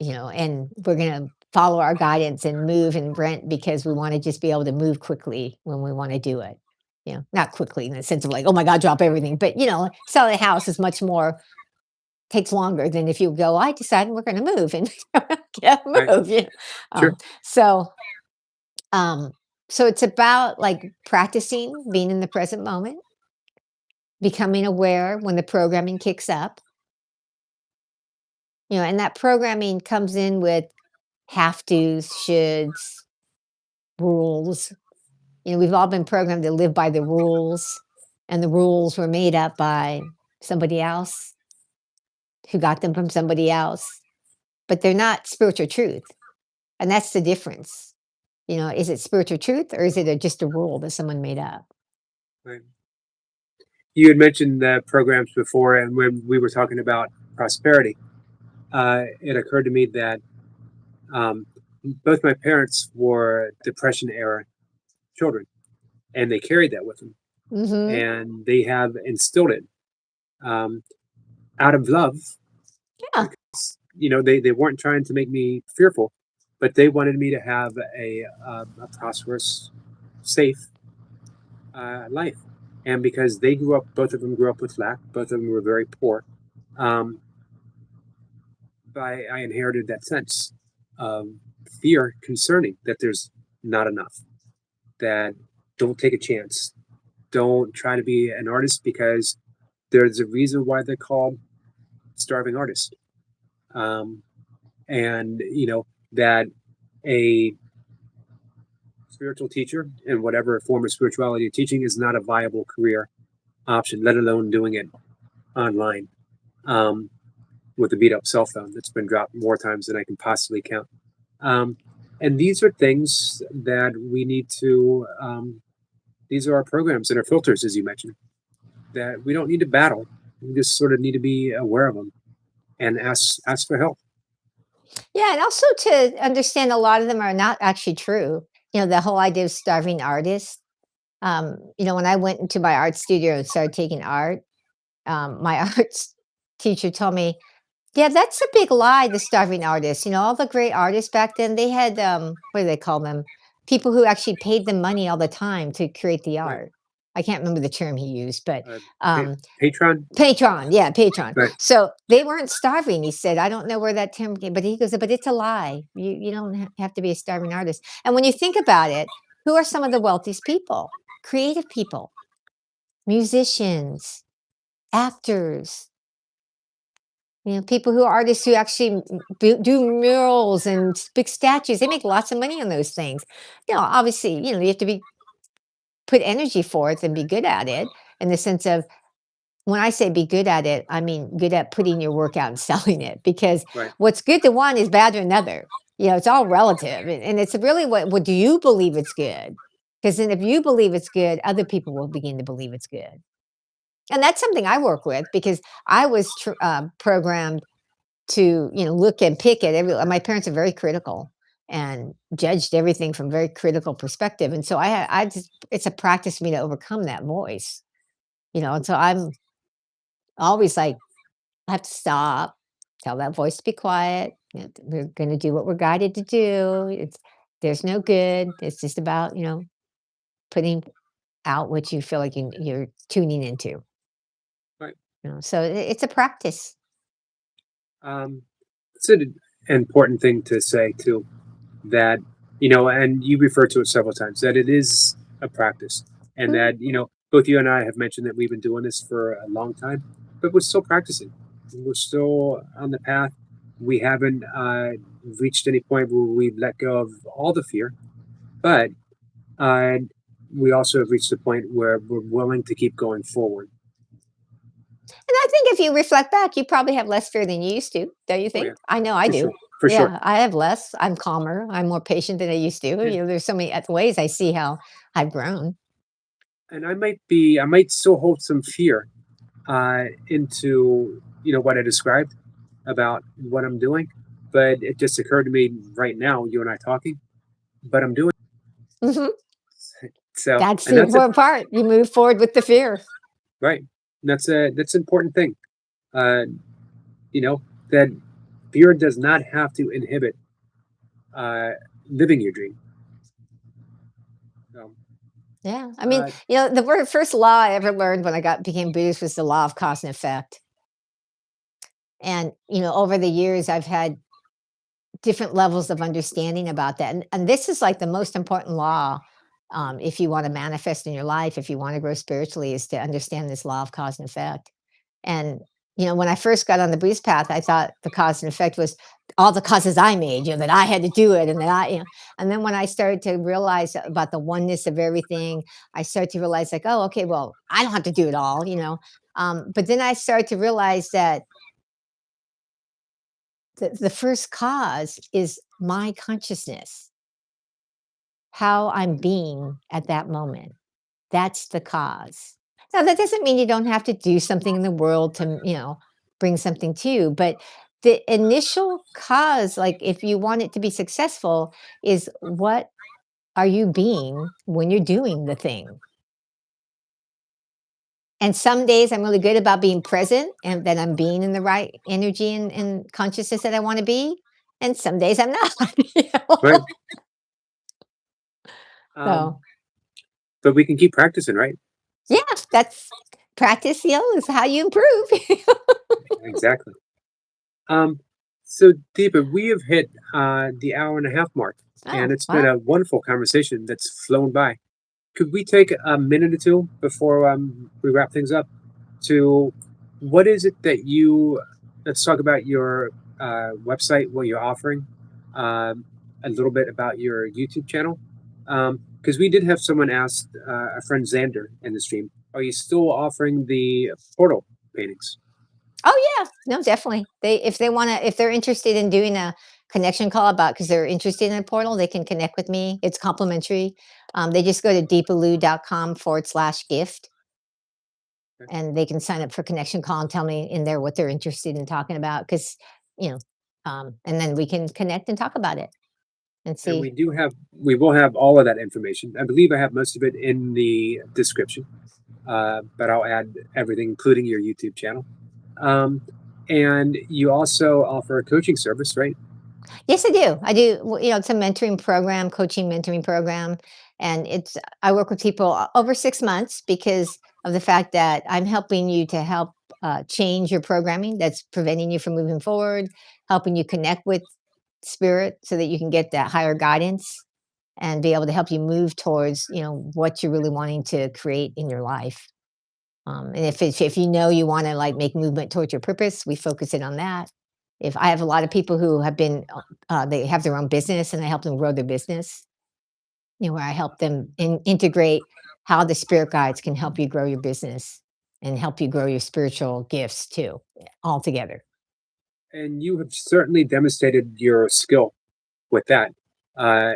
And we're going to follow our guidance and move and rent because we want to just be able to move quickly when we want to do it. Not quickly in the sense of like, oh my God, drop everything. But, selling a house is much more, takes longer than if you go, I decided we're going to move and yeah, Right. move. Sure. So, um, so it's about like practicing being in the present moment, becoming aware when the programming kicks up, and that programming comes in with have tos, shoulds, rules. We've all been programmed to live by the rules, and the rules were made up by somebody else who got them from somebody else, but they're not spiritual truth. And that's the difference. Is it spiritual truth or is it just a rule that someone made up? Right. You had mentioned the programs before, and when we were talking about prosperity, it occurred to me that um, both my parents were Depression era children, and they carried that with them, Hmm. and they have instilled it um, out of love. Yeah. They weren't trying to make me fearful, but they wanted me to have a prosperous, safe life. And because both of them grew up with lack, both of them were very poor. Um, I inherited that sense of fear concerning that there's not enough. That don't take a chance. Don't try to be an artist because there's a reason why they're called starving artists. Um, and that a spiritual teacher in whatever form of spirituality you're teaching is not a viable career option, let alone doing it online um, with a beat up cell phone that's been dropped more times than I can possibly count. Um, and these are things that we need to, these are our programs and our filters, as you mentioned, that we don't need to battle. We just sort of need to be aware of them and ask for help. Yeah. And also to understand a lot of them are not actually true. The whole idea of starving artists. When I went into my art studio and started taking art, my arts teacher told me, yeah, that's a big lie, the starving artists. All the great artists back then, they had, what do they call them? People who actually paid them money all the time to create the Right. art. I can't remember the term he used, but Uh, pa- um, Patron. patron, yeah, patron. Right. So they weren't starving. He said, I don't know where that term came, but he goes, but it's a lie. You don't have to be a starving artist. And when you think about it, who are some of the wealthiest people? Creative people, musicians, actors, people who are artists who actually do murals and big statues. They make lots of money on those things. Obviously, you have to put energy forth and be good at it in the sense of when I say be good at it, I mean good at putting your work out and selling it because Right. what's good to one is bad to another. It's all relative. And it's really what do you believe it's good? Because then if you believe it's good, other people will begin to believe it's good. And that's something I work with because I was programmed to, look and pick at my parents are very critical and judged everything from very critical perspective. And so I just, it's a practice for me to overcome that voice, and so I'm always like, I have to stop, tell that voice to be quiet. We're going to do what we're guided to do. There's no good. It's just about, putting out what you feel like you're tuning into, Right. so it's a practice. It's an important thing to say too. That and you refer to it several times that it is a practice, and Mhm. that both you and I have mentioned that we've been doing this for a long time, but we're still practicing. We're still on the path. we haven't reached any point where we've let go of all the fear, but uh, we also have reached a point where we're willing to keep going forward. And I think if you reflect back, you probably have less fear than you used to, don't you Oh yeah, think? I know I for do. sure, for sure. Yeah, I have less. I'm calmer. I'm more patient than I used to. Yeah. There's so many ways I see how I've grown. And I might still hold some fear into what I described about what I'm doing, but it just occurred to me right now, you and I talking, but I'm doing Mhm. it. So, That's and the that's a important part. You move forward with the fear. right. That's an important thing. Uh, you know that fear does not have to inhibit uh, living your dream. So, Yeah. I mean, uh, the first law I ever learned when I became Buddhist was the law of cause and effect. And, over the years, I've had different levels of understanding about that. And this is like the most important law, if you want to manifest in your life, if you want to grow spiritually, is to understand this law of cause and effect. And, when I first got on the Buddhist path, I thought the cause and effect was all the causes I made, that I had to do it. And and then when I started to realize about the oneness of everything, I started to realize, like, oh, okay, well, I don't have to do it all. But then I started to realize that the first cause is my consciousness, how I'm being at that moment. That's the cause. Now, that doesn't mean you don't have to do something in the world to, bring something to you, but the initial cause, like if you want it to be successful, is what are you being when you're doing the thing? And some days I'm really good about being present and that I'm being in the right energy and consciousness that I want to be. And some days I'm not. right. Um, So, but we can keep practicing, right? yeah, that's practice, is how you improve. Exactly. Um, so Deepa, we have hit the hour and a half mark, and Oh, it's been wow. a wonderful conversation that's flown by. Could we take a minute or two before we wrap things up to what is it that you let's talk about your website, what you're offering, a little bit about your YouTube channel. Because we did have someone ask, a friend Xander in the stream, are you still offering the portal paintings? Oh, yeah. No, definitely. If they're interested in doing a connection call about because they're interested in a portal, they can connect with me. It's complimentary. They just go to deepalu.com/gift Okay. and they can sign up for connection call and tell me in there what they're interested in talking about. Because, you know, and then we can connect and talk about it and And see. we will have all of that information. I believe I have most of it in the description, but I'll add everything, including your YouTube channel. Um, and you also offer a coaching service, right? Yes, I do. I do. It's a mentoring program, coaching mentoring program. And I work with people over 6 months because of the fact that I'm helping you to help change your programming that's preventing you from moving forward, helping you connect with spirit so that you can get that higher guidance and be able to help you move towards, what you're really wanting to create in your life. And if you know you want to like make movement towards your purpose, we focus in on that. If I have a lot of people who have been, they have their own business, and I help them grow their business. Where I help them integrate how the spirit guides can help you grow your business and help you grow your spiritual gifts too, all together. And you have certainly demonstrated your skill with that uh,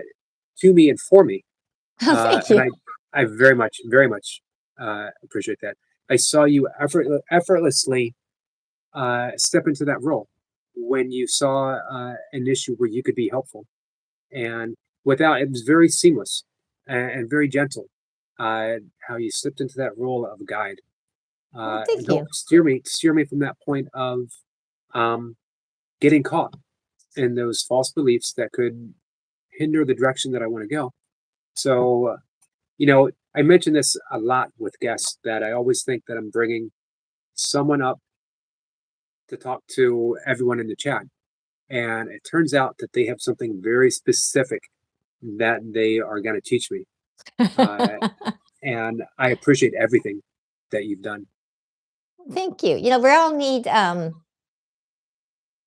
to me and for me. Oh, thank And you. I very much appreciate that. I saw you effortlessly step into that role when you saw an issue where you could be helpful. And without, it was very seamless and very gentle how you slipped into that role of guide Well, and thank you. helped steer me from that point of um, getting caught in those false beliefs that could hinder the direction that I want to go. So, I mention this a lot with guests that I always think that I'm bringing someone up to talk to everyone in the chat. And it turns out that they have something very specific that they are going to teach me. Uh, and I appreciate everything that you've done. Thank you. We all need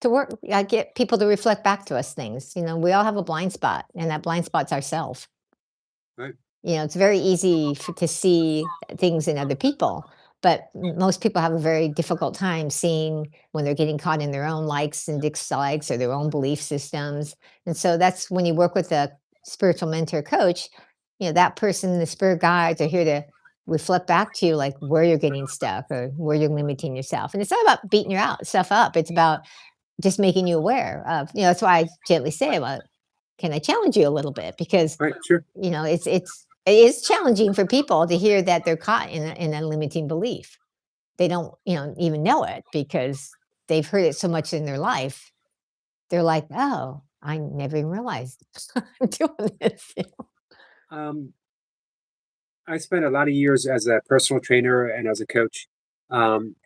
to work, get people to reflect back to us things. We all have a blind spot, and that blind spot's ourself. Right. It's very easy to see things in other people, but most people have a very difficult time seeing when they're getting caught in their own likes and dislikes or their own belief systems. And so that's when you work with a spiritual mentor coach, that person, the spirit guides are here to reflect back to you like where you're getting stuck or where you're limiting yourself. And it's not about beating stuff up. It's about just making you aware of, that's why I gently say, well, can I challenge you a little bit? Because Right. Sure. it is challenging for people to hear that they're caught in a limiting belief. They don't, even know it because they've heard it so much in their life. They're like, "Oh, I never even realized I'm doing this." Um, I spent a lot of years as a personal trainer and as a coach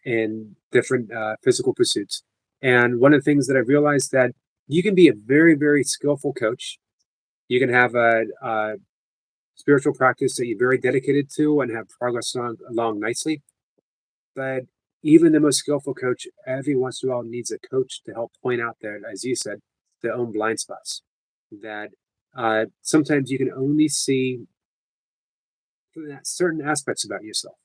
in different physical pursuits. And one of the things that I realized that you can be a very, very skillful coach. You can have a spiritual practice that you're very dedicated to and have progress along nicely. But even the most skillful coach, every once in a while, needs a coach to help point out their, as you said, their own blind spots. That sometimes you can only see certain aspects about yourself.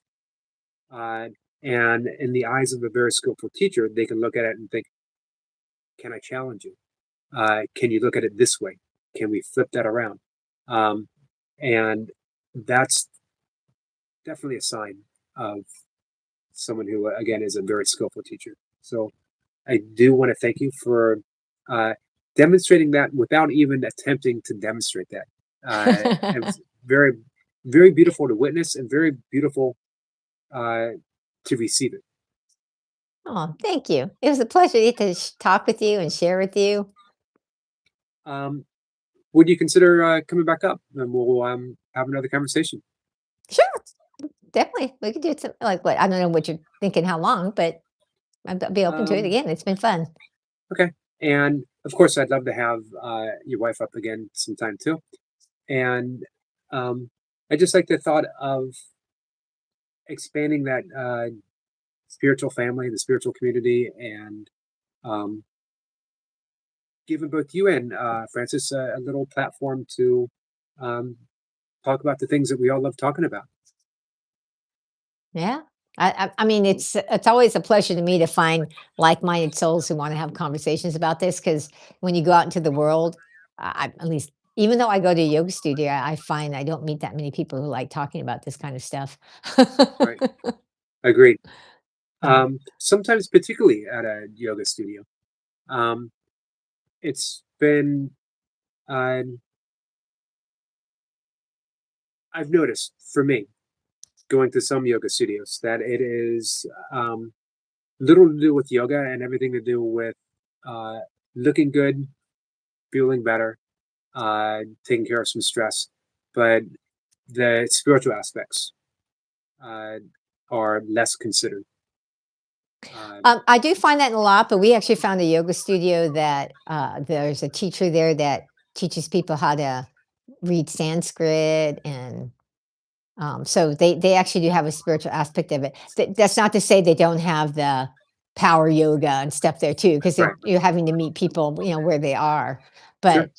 Uh, and in the eyes of a very skillful teacher, they can look at it and think, can I challenge you? Can you look at it this way? Can we flip that around? Um, and that's definitely a sign of someone who, again, is a very skillful teacher. So I do want to thank you for uh, demonstrating that without even attempting to demonstrate that. It was very, very beautiful to witness and very beautiful uh, to receive it. Oh, thank you. It was a pleasure to get to talk with you and share with you. Um, would you consider coming back up and we'll have another conversation? Sure, definitely. We could do some like what I don't know what you're thinking, how long, but I'd be open to it Um, again. It's been fun. okay. And of course, I'd love to have your wife up again sometime too. And I just like the thought of expanding that spiritual family, the spiritual community, and um, giving both you and Francis a little platform to um, talk about the things that we all love talking about. Yeah. I mean, it's always a pleasure to me to find like-minded souls who want to have conversations about this. Because when you go out into the world, at least even though I go to a yoga studio, I find I don't meet that many people who like talking about this kind of stuff. Right. Agreed. So, Sometimes, particularly at a yoga studio, um, it's been, uh, I've noticed for me going to some yoga studios that it is little to do with yoga and everything to do with uh, looking good, feeling better, taking care of some stress. But the spiritual aspects uh, are less considered. Uh, I do find that in a lot, but we actually found a yoga studio that there's a teacher there that teaches people how to read Sanskrit and so they actually do have a spiritual aspect of it. That's not to say they don't have the power yoga and stuff there too, because right. you're having to meet people, where they are. Sure. But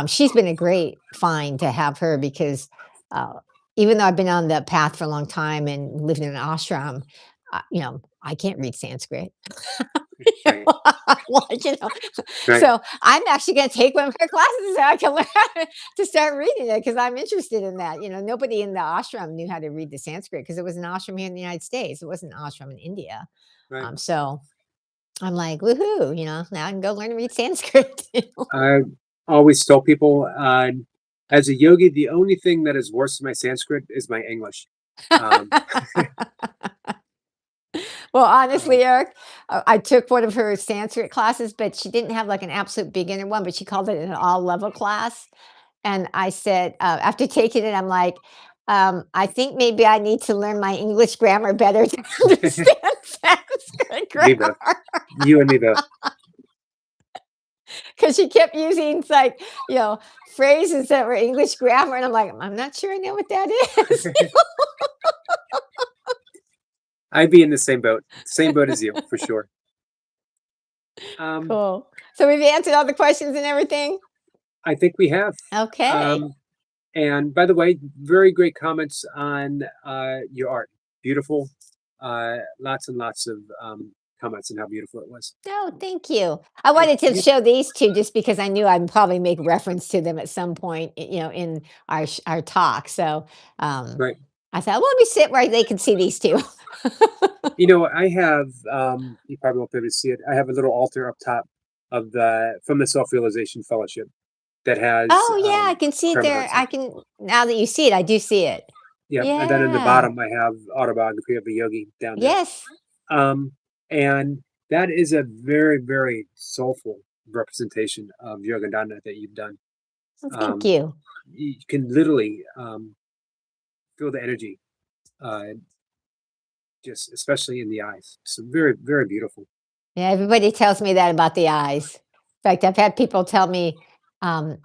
she's been a great find to have her because uh, even though I've been on the path for a long time and lived in an ashram, I can't read Sanskrit. Right. Like, Right. so I'm actually gonna take one of her classes so I can learn how to start reading it because 'cause I'm interested in that. Nobody in the ashram knew how to read the Sanskrit because it was an ashram here in the United States. It wasn't an ashram in India. Right. So I'm like, "Woohoo," now I can go learn to read Sanskrit. I always tell people, as a yogi, the only thing that is worse than my Sanskrit is my English. Um, Well, uh, honestly, Eric, I took one of her Sanskrit classes, but she didn't have, like, an absolute beginner one, but she called it an all-level class. And I said, after taking it, I'm like, I think maybe I need to learn my English grammar better to understand Sanskrit me both. grammar. You and me both. Because she kept using like, phrases that were English grammar. And I'm like, I'm not sure I know what that is. I'd be in the same boat as you for sure. Um, Cool. So we've answered all the questions and everything? I think we have. Okay. Um, and by the way, very great comments on your art. Beautiful. Lots and lots of comments on how beautiful it was. Oh, thank you. I And wanted to you, show these 2 just because I knew I'd probably make reference to them at some point, in our talk. So, um, right. I thought, "Well, let me sit where they can see these 2." I have, you probably won't be able to see it. I have a little altar up top from the Self Realization Fellowship that has Oh, yeah, I can see it prayer there. hearts on I it. can now that you see it, I do see it. Yep. And then in the Yeah. bottom, I have Autobiography of a Yogi down there. Yes. Um, and that is a very, very soulful representation of Yogananda that you've done. Well, thank Um, you. you can literally feel the energy, uh, just especially in the eyes. So very, very beautiful. Yeah, everybody tells me that about the eyes. In fact, I've had people tell me, um,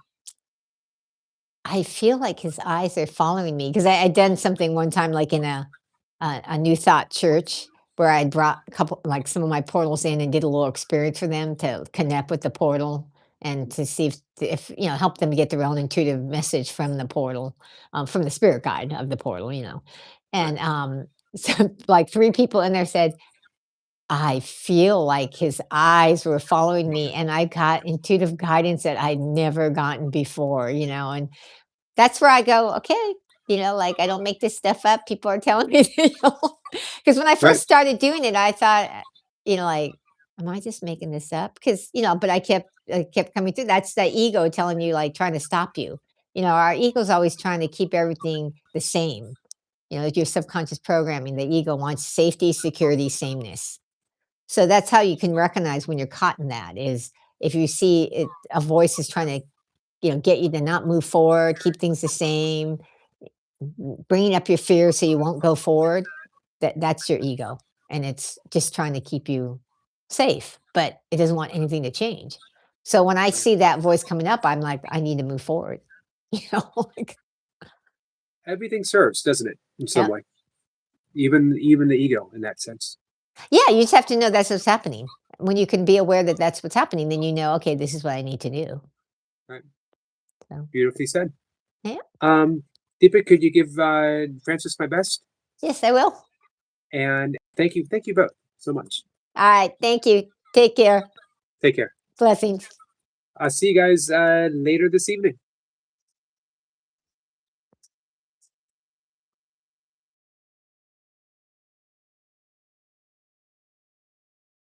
I feel like his eyes are following me because I done something one time, like in a New Thought church, where I brought a couple, like some of my portals in and did a little experience for them to connect with the portal and to see if help them get their own intuitive message from the portal, from the spirit guide of the portal, Right, and so like 3 people in there said, I feel like his eyes were following me, and I got intuitive guidance that I'd never gotten before, and that's where I go, "Okay," like, I don't make this stuff up, people are telling me, because when I right, first started doing it, I thought, like, "Am I just making this up?" Because but I kept coming through. That's the ego telling you, like, trying to stop you. Our ego's always trying to keep everything the same, your subconscious programming. The ego wants safety, security, sameness. So that's how you can recognize when you're caught in that is if you see it, a voice is trying to, get you to not move forward, keep things the same, bringing up your fear so you won't go forward. That's your ego, and it's just trying to keep you safe, but it doesn't want anything to change. So when I right. see that voice coming up, I'm like, I need to move forward. Like, Everything serves, doesn't it, in some yeah, way? Even the ego in that sense. yeah. You just have to know that's what's happening. When you can be aware that that's what's happening, then you know, okay, this is what I need to do. Right. So, Beautifully said. yeah. Um, Deepa, could you give Francis my best? Yes, I will. And thank you both so much. All right. Thank you. Take care. Take care. Blessings. I'll see you guys later this evening.